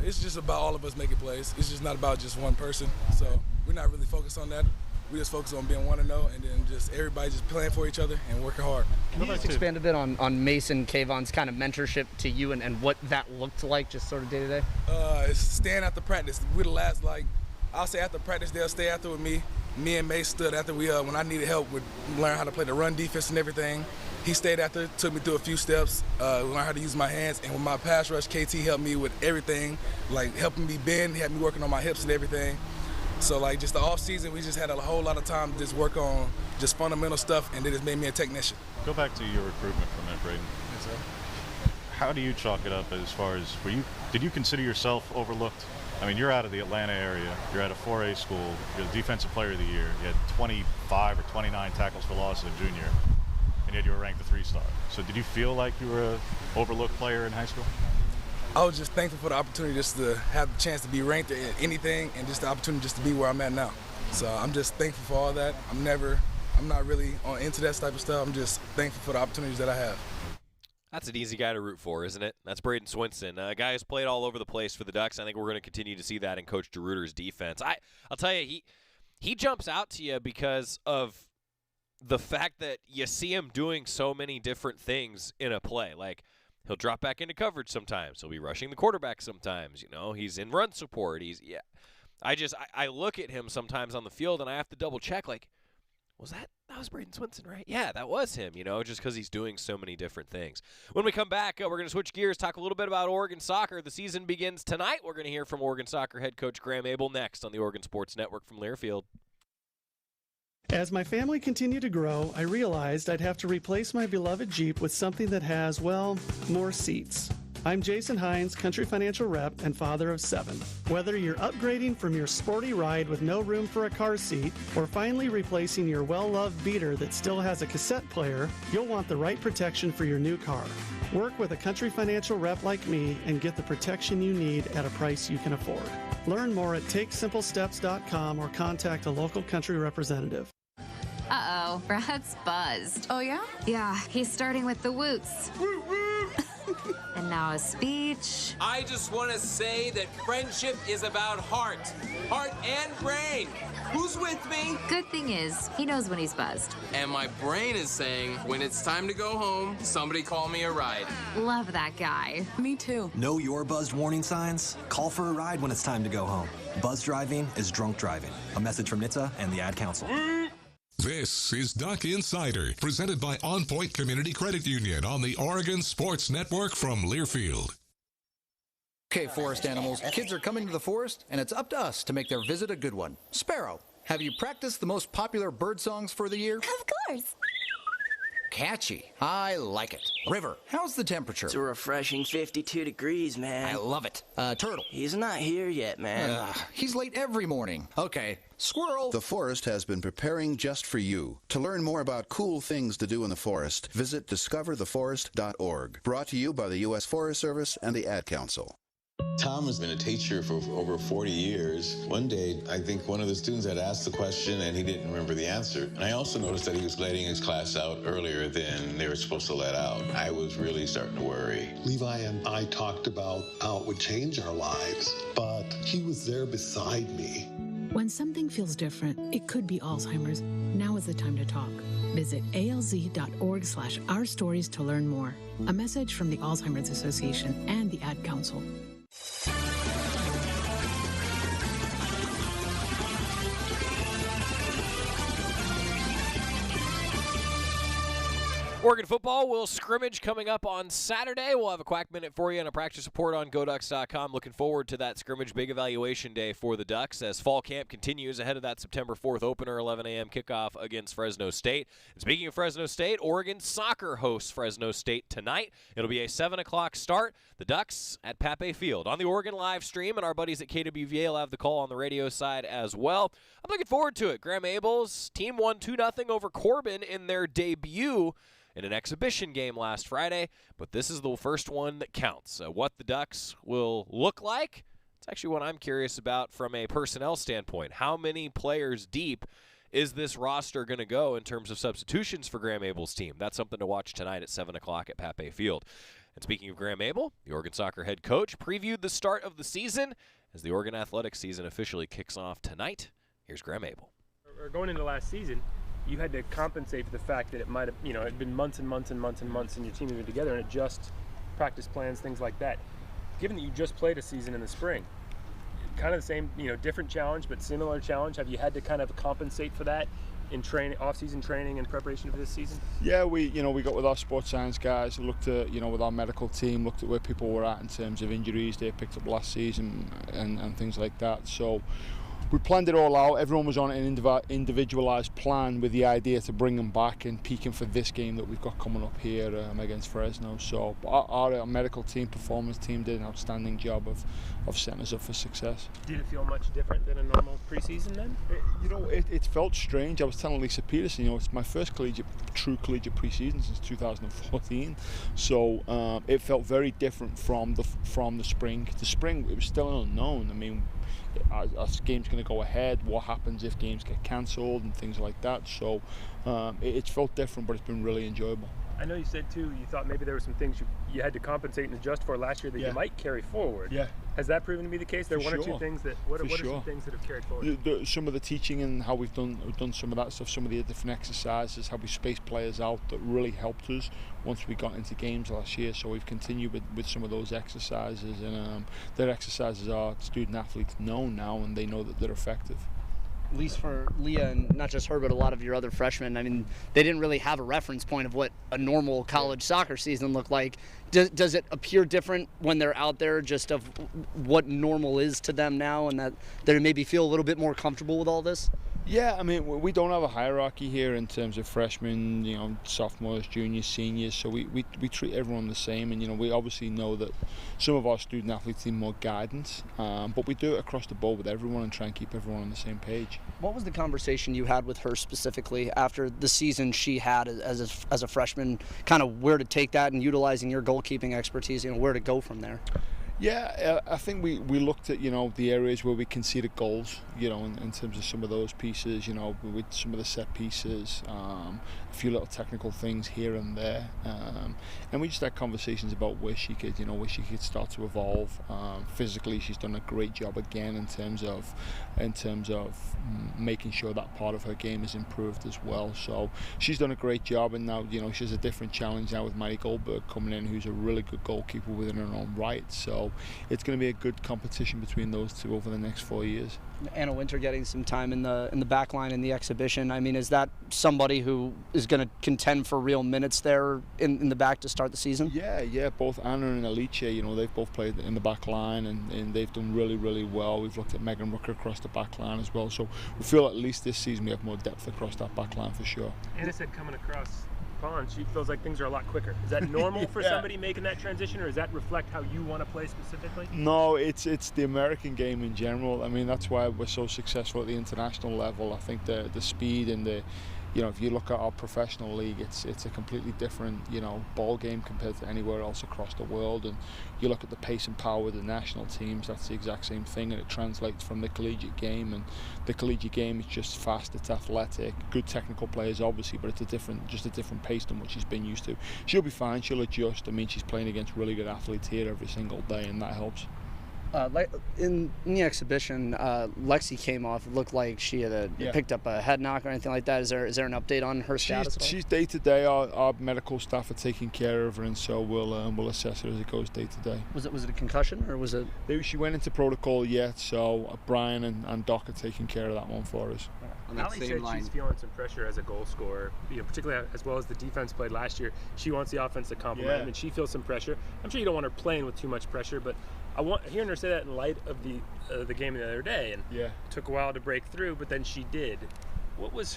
It's just about all of us making plays. It's just not about just one person. So we're not really focused on that. We just focus on being 1-0, and then just everybody just playing for each other and working hard.
Can you just expand a bit on Mason Kayvon's kind of mentorship to you and what that looked like, just sort of day to day?
It's staying after practice. We're the last, I'll say after practice, they'll stay after with me. Me and Mace stood after when I needed help with learn how to play the run defense and everything. He stayed after, took me through a few steps, learned how to use my hands. And with my pass rush, KT helped me with everything, like helping me bend, had me working on my hips and everything. So just the off season, we just had a whole lot of time to just work on just fundamental stuff, and it just made me a technician.
Go back to your recruitment for a minute, Braden.
Yes, sir.
How do you chalk it up as far as, did you consider yourself overlooked? I mean, you're out of the Atlanta area. You're at a 4A school. You're the Defensive Player of the Year. You had 25 or 29 tackles for loss as a junior, and yet you were ranked a 3-star. So did you feel like you were an overlooked player in high school?
I was just thankful for the opportunity just to have the chance to be ranked in anything, and just the opportunity just to be where I'm at now. So I'm just thankful for all that. I'm not really into that type of stuff. I'm just thankful for the opportunities that I have.
That's an easy guy to root for, isn't it? That's Braden Swinson, a guy who's played all over the place for the Ducks. I think we're going to continue to see that in Coach DeRuyter's defense. I'll tell you, he jumps out to you because of the fact that you see him doing so many different things in a play. Like, he'll drop back into coverage sometimes. He'll be rushing the quarterback sometimes. He's in run support. I look at him sometimes on the field, and I have to double check, that was Braden Swinson, right? Yeah, that was him, just because he's doing so many different things. When we come back, we're going to switch gears, talk a little bit about Oregon soccer. The season begins tonight. We're going to hear from Oregon soccer head coach Graeme Abel next on the Oregon Sports Network from Learfield.
As my family continued to grow, I realized I'd have to replace my beloved Jeep with something that has, more seats. I'm Jason Hines, Country Financial Rep and father of 7. Whether you're upgrading from your sporty ride with no room for a car seat or finally replacing your well-loved beater that still has a cassette player, you'll want the right protection for your new car. Work with a Country Financial Rep like me and get the protection you need at a price you can afford. Learn more at TakeSimpleSteps.com or contact a local Country representative.
Uh-oh, Brad's buzzed.
Oh, yeah?
Yeah, he's starting with the woots. And now a speech.
I just want to say that friendship is about heart and brain. Who's with me?
Good thing is, he knows when he's buzzed.
And my brain is saying, when it's time to go home, somebody call me a ride.
Love that guy.
Me too.
Know your buzzed warning signs? Call for a ride when it's time to go home. Buzz driving is drunk driving. A message from NHTSA and the Ad Council.
This is Duck Insider, presented by On Point Community Credit Union on the Oregon Sports Network from Learfield.
Okay, forest animals, kids are coming to the forest, and it's up to us to make their visit a good one. Sparrow, have you practiced the most popular bird songs for the year?
Of course.
Catchy. I like it. River, how's the temperature?
It's a refreshing 52 degrees, man.
I love it. Turtle.
He's not here yet, man.
He's late every morning. Okay. Squirrel.
The forest has been preparing just for you. To learn more about cool things to do in the forest, visit discovertheforest.org. Brought to you by the U.S. Forest Service and the Ad Council.
Tom has been a teacher for over 40 years. One day, I think one of the students had asked the question and he didn't remember the answer. And I also noticed that he was letting his class out earlier than they were supposed to let out. I was really starting to worry.
Levi and I talked about how it would change our lives, but he was there beside me.
When something feels different, it could be Alzheimer's. Now is the time to talk. Visit alz.org/ourstories to learn more. A message from the Alzheimer's Association and the Ad Council.
Oregon football will scrimmage coming up on Saturday. We'll have a Quack Minute for you and a practice report on GoDucks.com. Looking forward to that scrimmage, big evaluation day for the Ducks as fall camp continues ahead of that September 4th opener, 11 a.m. kickoff against Fresno State. And speaking of Fresno State, Oregon soccer hosts Fresno State tonight. It'll be a 7 o'clock start. The Ducks at Pape Field on the Oregon live stream, and our buddies at KWVA will have the call on the radio side as well. I'm looking forward to it. Graeme Abel's team won 2-0 over Corbin in their debut in an exhibition game last Friday, but this is the first one that counts. What the Ducks will look like, it's actually what I'm curious about from a personnel standpoint. How many players deep is this roster going to go in terms of substitutions for Graeme Abel's team? That's something to watch tonight at 7 o'clock at Pape Field. And speaking of Graeme Abel, the Oregon soccer head coach previewed the start of the season as the Oregon athletics season officially kicks off tonight. Here's Graeme Abel.
Going into last season, you had to compensate for the fact that it might have, it'd been months and months and months and months and your team had been together and adjust practice plans, things like that. Given that you just played a season in the spring, kind of the same, different challenge, but similar challenge, have you had to kind of compensate for that in off-season training and preparation for this season?
Yeah, we got with our sports science guys, looked at, with our medical team, looked at where people were at in terms of injuries they picked up last season and things like that. So we planned it all out. Everyone was on an individualised plan with the idea to bring them back and peaking for this game that we've got coming up here against Fresno. So our medical team, performance team did an outstanding job of setting us up for success.
Did it feel much different than a normal preseason then?
It felt strange. I was telling Lisa Peterson, it's my first true collegiate preseason since 2014. So it felt very different from the spring. The spring, it was still unknown. I mean, our game's going to go ahead, what happens if games get cancelled and things like that. So it's felt different, but it's been really enjoyable.
I know you said too, you thought maybe there were some things you had to compensate and adjust for last year that you might carry forward.
Yeah.
Has that proven to be the case? There are one or two things that, what are some things that have carried forward?
Some of the teaching and how we've done some of that stuff, some of the different exercises, how we spaced players out, that really helped us once we got into games last year. So we've continued with some of those exercises, and their exercises are student athletes know now, and they know that they're effective.
At least for Leah, and not just her, but a lot of your other freshmen, I mean, they didn't really have a reference point of what a normal college soccer season looked like. Does it appear different when they're out there, just of what normal is to them now, and that they maybe feel a little bit more comfortable with all this?
Yeah, I mean, we don't have a hierarchy here in terms of freshmen, sophomores, juniors, seniors, so we treat everyone the same, and, we obviously know that some of our student athletes need more guidance, but we do it across the board with everyone and try and keep everyone on the same page.
What was the conversation you had with her specifically after the season she had as a freshman, kind of where to take that and utilizing your goalkeeping expertise, where to go from there?
Yeah, I think we looked at, the areas where we conceded goals, in terms of some of those pieces, with some of the set pieces, a few little technical things here and there. And we just had conversations about where she could start to evolve. Physically, she's done a great job again in terms of making sure that part of her game is improved as well. So she's done a great job, and now, she has a different challenge now with Maddie Goldberg coming in, who's a really good goalkeeper within her own right. So it's going to be a good competition between those two over the next 4 years.
Anna Winter getting some time in the back line in the exhibition. I mean, is that somebody who is going to contend for real minutes there in the back to start the season?
Yeah. Both Anna and Alicia, they've both played in the back line, and they've done really, really well. We've looked at Megan Rucker across the back line as well. So we feel at least this season we have more depth across that back line for sure.
Anna said coming across pond, she feels like things are a lot quicker. Is that normal for somebody making that transition, or does that reflect how you want to play specifically?
No, it's the American game in general. I mean, that's why we're so successful at the international level. I think the speed and the if you look at our professional league, it's a completely different, ball game compared to anywhere else across the world. And you look at the pace and power of the national teams, that's the exact same thing, and it translates from the collegiate game. And the collegiate game is just fast, it's athletic, good technical players obviously, but it's just a different pace than what she's been used to. She'll be fine, she'll adjust. I mean, she's playing against really good athletes here every single day, and that helps.
In the exhibition, Lexi came off. It looked like she had picked up a head knock or anything like that. Is there an update on her status?
She's day to day. Our medical staff are taking care of her, and so we'll assess her as it goes day to day.
Was it a concussion or was it?
She went into protocol yet, so Brian and Doc are taking care of that one for us.
Ali said she's feeling some pressure as a goal scorer, particularly as well as the defense played last year. She wants the offense to complement, and she feels some pressure. I'm sure you don't want her playing with too much pressure, but hearing her say that in light of the game the other day, and it took a while to break through, but then she did. What was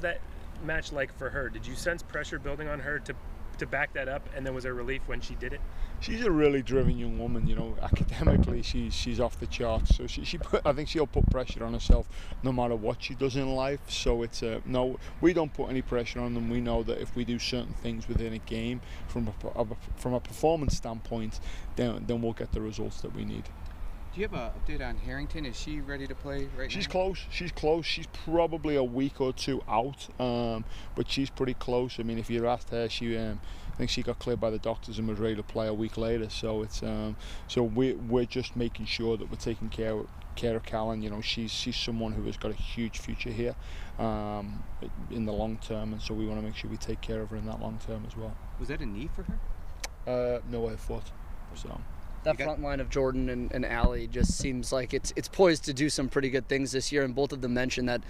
that match like for her? Did you sense pressure building on her to back that up, and then was there relief when she did it?
She's a really driven young woman. Academically she's off the charts. So I think she'll put pressure on herself no matter what she does in life. So it's no, we don't put any pressure on them. We know that if we do certain things within a game from a performance standpoint, then we'll get the results that we need.
Do you have an update on Harrington? Is she ready to play right now?
She's close. She's probably a week or two out, but she's pretty close. I mean, if you asked her, I think she got cleared by the doctors and was ready to play a week later. So it's we're just making sure that we're taking care of Callan. She's someone who has got a huge future here in the long term, and so we want to make sure we take care of her in that long term as well.
Was that a knee for her?
No, I thought so.
That front line of Jordan and Allie just seems like it's poised to do some pretty good things this year, and both of them mentioned that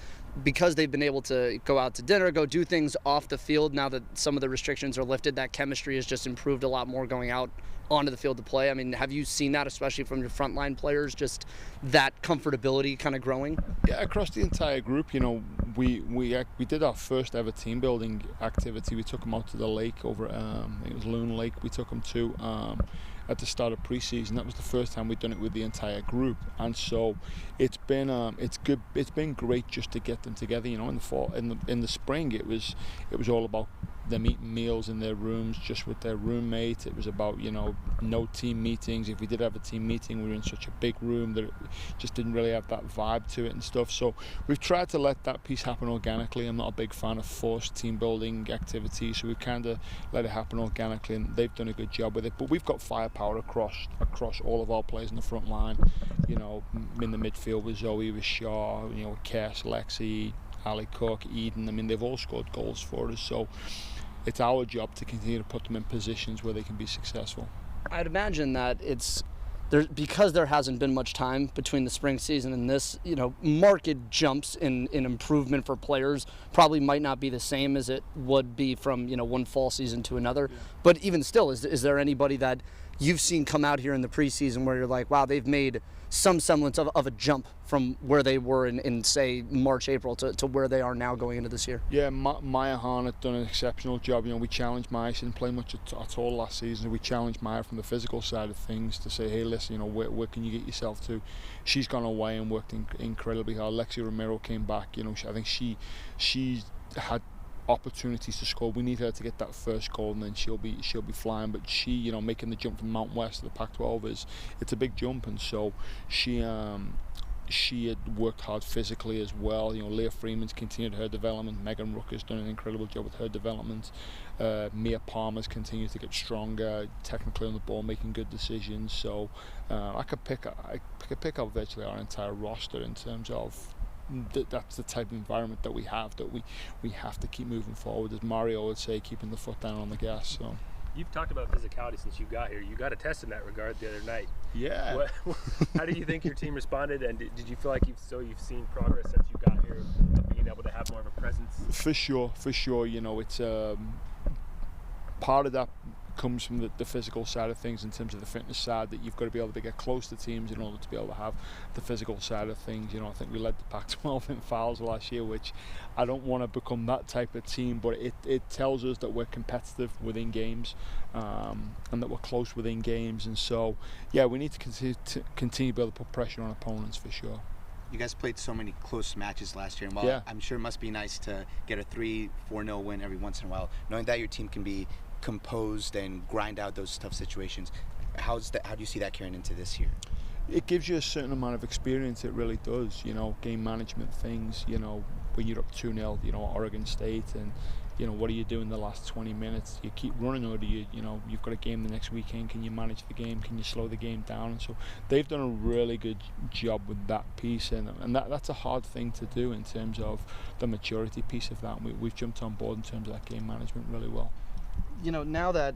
because they've been able to go out to dinner, go do things off the field, now that some of the restrictions are lifted, that chemistry has just improved a lot more going out onto the field to play. I mean, have you seen that, especially from your frontline players, just that comfortability kind of growing?
Yeah, across the entire group, we did our first ever team building activity. We took them out to the lake over, I think it was Loon Lake. We took them to at the start of pre-season. That was the first time we'd done it with the entire group, and so it's been good. It's been great just to get them together. In the fall, in the spring, it was all about them eating meals in their rooms just with their roommate. It was about no team meetings. If we did have a team meeting, we were in such a big room that it just didn't really have that vibe to it and stuff. So we've tried to let that piece happen organically. I'm not a big fan of forced team building activities, so we've kind of let it happen organically, and they've done a good job with it. But we've got firepower across all of our players in the front line. In the midfield with Zoe, with Shaw, with Kess, Lexi, Ali Cook, Eden. I mean, they've all scored goals for us, so it's our job to continue to put them in positions where they can be successful.
I'd imagine that because there hasn't been much time between the spring season and this, marked jumps in improvement for players probably might not be the same as it would be from, one fall season to another. Yeah. But even still, is there anybody that you've seen come out here in the preseason where you're like, wow, they've made some semblance of a jump from where they were in say, March, April to where they are now going into this year?
Yeah, Maya Hahn had done an exceptional job. We challenged Maya. She didn't play much at all last season. We challenged Maya from the physical side of things to say, hey, listen, where can you get yourself to? She's gone away and worked incredibly hard. Lexi Romero came back. I think she had opportunities to score. We need her to get that first goal, and then she'll be flying. But she, making the jump from Mount West to the Pac-12 it's a big jump, and so she had worked hard physically as well. Leah Freeman's continued her development. Megan Rooker's done an incredible job with her development. Mia Palmer's continued to get stronger, technically on the ball, making good decisions. So I could pick up virtually our entire roster in terms of that's the type of environment that we have to keep moving forward. As Mario would say, keeping the foot down on the gas. So
you've talked about physicality since you got here. You got a test in that regard the other night.
Yeah.
How do you think your team responded, and did you feel like you've seen progress since you got here of being able to have more of a presence?
For sure. It's part of that comes from the physical side of things in terms of the fitness side, that you've got to be able to get close to teams in order to be able to have the physical side of things. I think we led the Pac-12 in fouls last year, which I don't want to become that type of team, but it tells us that we're competitive within games and that we're close within games. And so, yeah, we need to continue to be able to put pressure on opponents for sure.
You guys played so many close matches last year, and while I'm sure it must be nice to get a 3-4-0 win every once in a while, knowing that your team can be composed and grind out those tough situations, how do you see that carrying into this year?
It gives you a certain amount of experience, it really does, game management things, when you're up 2-0, at Oregon State, and what do you do in the last 20 minutes? You keep running, or do you've got a game the next weekend, can you manage the game, can you slow the game down? And so they've done a really good job with that piece, and that's a hard thing to do in terms of the maturity piece of that. We've jumped on board in terms of that game management really well.
Now that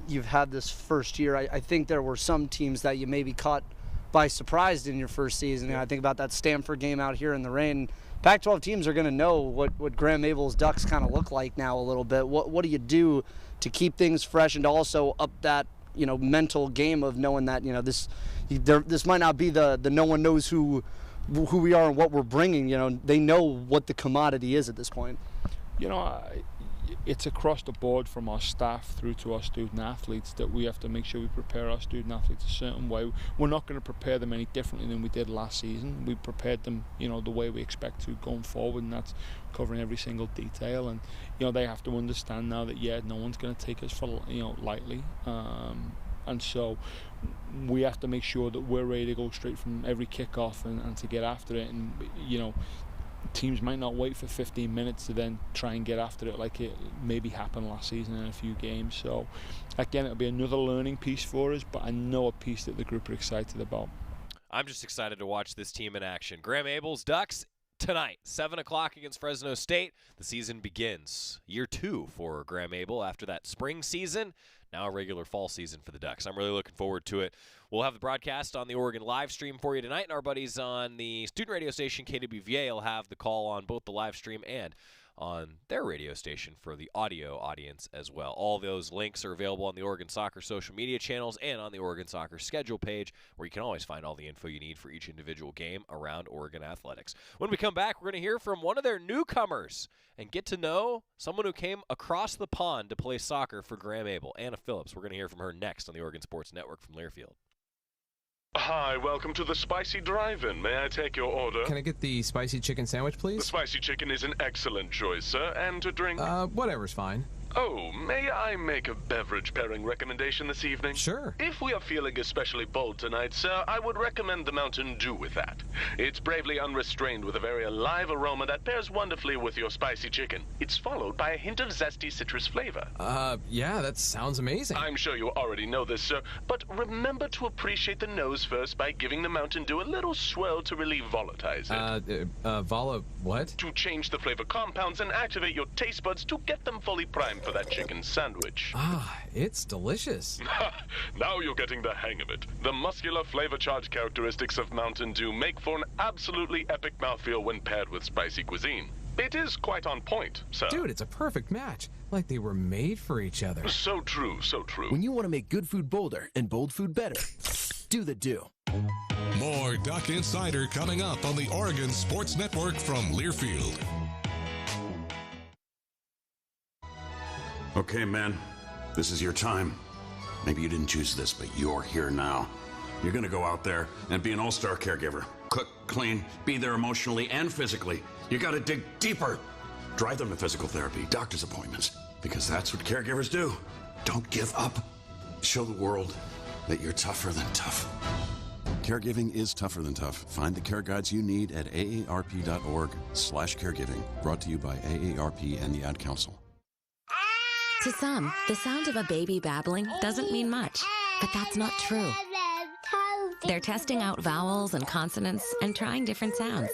you've had this first year, I think there were some teams that you maybe caught by surprise in your first season. I think about that Stanford game out here in the rain. Pac-12 teams are going to know what Graeme Abel's Ducks kind of look like now a little bit. What do you do to keep things fresh and to also up that mental game of knowing that this might not be the no one knows who we are and what we're bringing. They know what the commodity is at this point.
It's across the board from our staff through to our student athletes that we have to make sure we prepare our student athletes a certain way. We're not going to prepare them any differently than we did last season. We prepared them, the way we expect to going forward, and that's covering every single detail. And they have to understand now that no one's going to take us for lightly. And so we have to make sure that we're ready to go straight from every kickoff and to get after it. And teams might not wait for 15 minutes to then try and get after it like it maybe happened last season in a few games. So again, it'll be another learning piece for us, but I know a piece that the group are excited about.
I'm just excited to watch this team in action. Graeme Abel's Ducks tonight, 7 o'clock against Fresno State. The season begins. Year 2 for Graeme Abel after that spring season. Now a regular fall season for the Ducks. I'm really looking forward to it. We'll have the broadcast on the Oregon live stream for you tonight, and our buddies on the student radio station KWVA will have the call on both the live stream and on their radio station for the audio audience as well. All those links are available on the Oregon Soccer social media channels and on the Oregon Soccer schedule page, where you can always find all the info you need for each individual game around Oregon athletics. When we come back, we're going to hear from one of their newcomers and get to know someone who came across the pond to play soccer for Graeme Abel, Anna Phillips. We're going to hear from her next on the Oregon Sports Network from Learfield.
Hi, welcome to the Spicy Drive-In. May I take your order?
Can I get the spicy chicken sandwich, please?
The spicy chicken is an excellent choice, sir. And to drink?
Whatever's fine.
Oh, may I make a beverage pairing recommendation this evening?
Sure.
If we are feeling especially bold tonight, sir, I would recommend the Mountain Dew with that. It's bravely unrestrained with a very alive aroma that pairs wonderfully with your spicy chicken. It's followed by a hint of zesty citrus flavor.
Yeah, that sounds amazing.
I'm sure you already know this, sir, but remember to appreciate the nose first by giving the Mountain Dew a little swirl to really volatilize it.
What?
To change the flavor compounds and activate your taste buds to get them fully primed for that chicken sandwich.
It's delicious.
Now you're getting the hang of it. The muscular flavor-charged characteristics of Mountain Dew make for an absolutely epic mouthfeel when paired with spicy cuisine. It is quite on point, sir.
Dude, it's a perfect match. Like they were made for each other.
So true, so true.
When you want to make good food bolder and bold food better, do the Dew.
More Duck Insider coming up on the Oregon Sports Network from Learfield.
Okay, man, this is your time. Maybe you didn't choose this, but you're here now. You're gonna go out there and be an all-star caregiver. Cook, clean, be there emotionally and physically. You gotta dig deeper. Drive them to physical therapy, doctor's appointments, because that's what caregivers do. Don't give up. Show the world that you're tougher than tough.
Caregiving is tougher than tough. Find the care guides you need at aarp.org/caregiving. Brought to you by AARP and the Ad Council.
To some, the sound of a baby babbling doesn't mean much, but that's not true. They're testing out vowels and consonants and trying different sounds.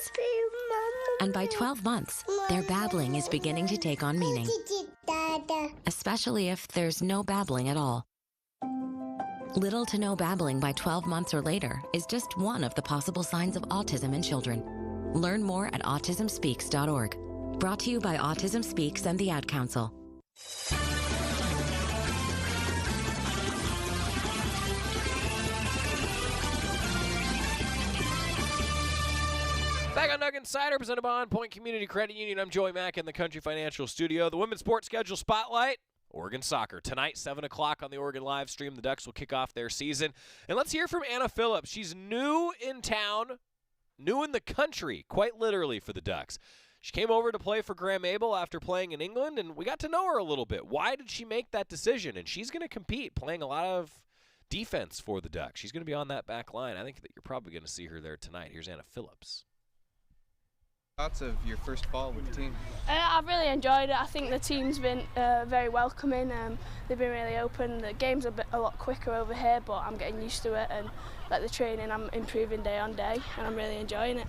And by 12 months, their babbling is beginning to take on meaning, especially if there's no babbling at all. Little to no babbling by 12 months or later is just one of the possible signs of autism in children. Learn more at autismspeaks.org. Brought to you by Autism Speaks and the Ad Council.
Back on Duck Insider, presented by On Point Community Credit Union. I'm Joey Mack in the Country Financial Studio. The Women's Sports Schedule Spotlight, Oregon Soccer. Tonight, 7 o'clock on the Oregon live stream. The Ducks will kick off their season. And let's hear from Anna Phillips. She's new in town new in the country, quite literally, for the Ducks. She came over to play for Graeme Abel after playing in England, and we got to know her a little bit. Why did she make that decision? And she's going to compete, playing a lot of defense for the Ducks. She's going to be on that back line. I think that you're probably going to see her there tonight. Here's Anna Phillips.
Thoughts of your first fall with the team?
I've really enjoyed it. I think the team's been very welcoming. They've been really open. The game's a lot quicker over here, but I'm getting used to it, and like the training, I'm improving day on day, and I'm really enjoying it.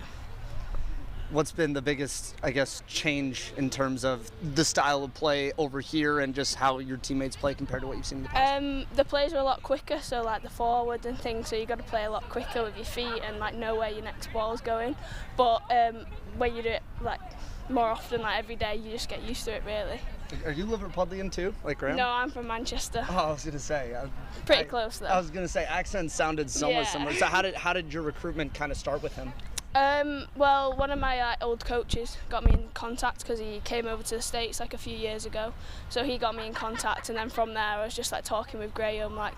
What's been the biggest, I guess, change in terms of the style of play over here and just how your teammates play compared to what you've seen in the past?
The plays are a lot quicker, so like the forwards and things, so you've got to play a lot quicker with your feet and like know where your next ball's going. But when you do it like more often, like every day, you just get used to it really.
Are you Liverpudlian too, like Graeme?
No, I'm from Manchester.
Oh, I was going to say.
Pretty close though.
I was going to say accents sounded somewhat similar. So how did your recruitment kind of start with him?
Well, one of my old coaches got me in contact because he came over to the States like a few years ago. So he got me in contact, and then from there I was just like talking with Graeme, like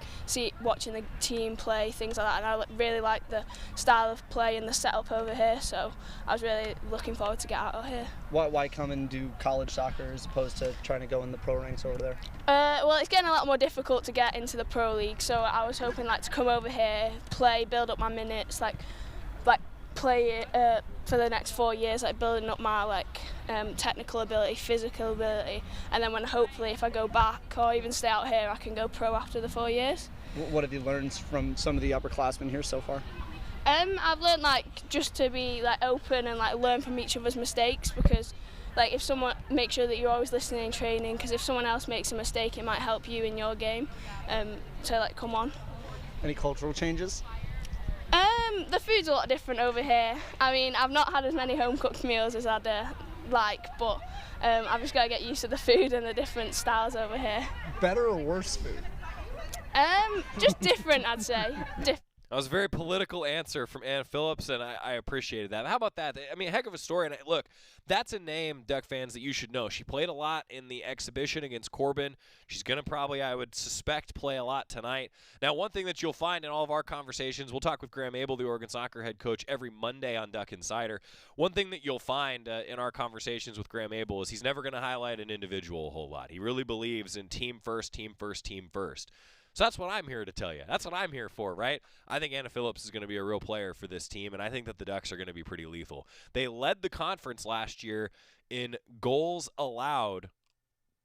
watching the team play, things like that. And I really like the style of play and the setup over here. So I was really looking forward to get out of here.
Why come and do college soccer as opposed to trying to go in the pro ranks over there?
Well, it's getting a lot more difficult to get into the pro league. So I was hoping like to come over here, play, build up my minutes, like play for the next 4 years, like building up my technical ability, physical ability, and then when hopefully if I go back or even stay out here, I can go pro after the 4 years.
What have you learned from some of the upperclassmen here so far?
I've learned just to be open and learn from each other's mistakes, because if someone, make sure that you're always listening in training, because if someone else makes a mistake, it might help you in your game. So come on.
Any cultural changes?
The food's a lot different over here. I mean, I've not had as many home-cooked meals as I'd but I've just got to get used to the food and the different styles over here.
Better or worse food?
Just different, I'd say.
That was a very political answer from Anna Phillips, and I appreciated that. How about that? I mean, a heck of a story. And look, that's a name, Duck fans, that you should know. She played a lot in the exhibition against Corbin. She's going to probably, I would suspect, play a lot tonight. Now, one thing that you'll find in all of our conversations, we'll talk with Graeme Abel, the Oregon soccer head coach, every Monday on Duck Insider. One thing that you'll find in our conversations with Graeme Abel is he's never going to highlight an individual a whole lot. He really believes in team first, team first, team first. So that's what I'm here to tell you. That's what I'm here for, right? I think Anna Phillips is going to be a real player for this team, and I think that the Ducks are going to be pretty lethal. They led the conference last year in goals allowed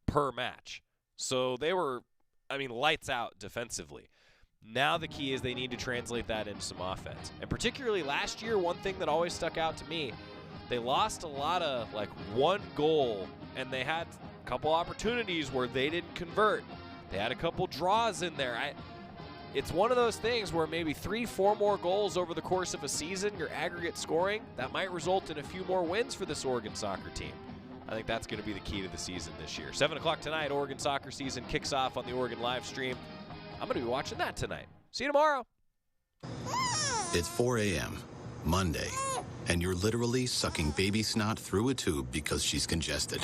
per match. So they were, lights out defensively. Now the key is they need to translate that into some offense. And particularly last year, one thing that always stuck out to me, they lost a lot of one goal, and they had a couple opportunities where they didn't convert. They had a couple draws in there. It's one of those things where maybe 3-4 more goals over the course of a season, your aggregate scoring, that might result in a few more wins for this Oregon soccer team. I think that's going to be the key to the season this year. 7 o'clock tonight, Oregon soccer season kicks off on the Oregon live stream. I'm going to be watching that tonight. See you tomorrow.
It's 4 a.m., Monday, and you're literally sucking baby snot through a tube because she's congested.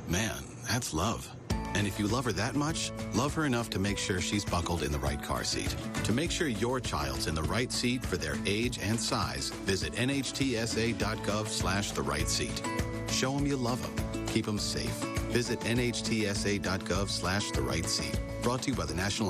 Man, that's love. And if you love her that much, love her enough to make sure she's buckled in the right car seat. To make sure your child's in the right seat for their age and size, visit nhtsa.gov/the right seat. Show them you love them. Keep them safe. Visit nhtsa.gov/the right seat. Brought to you by the National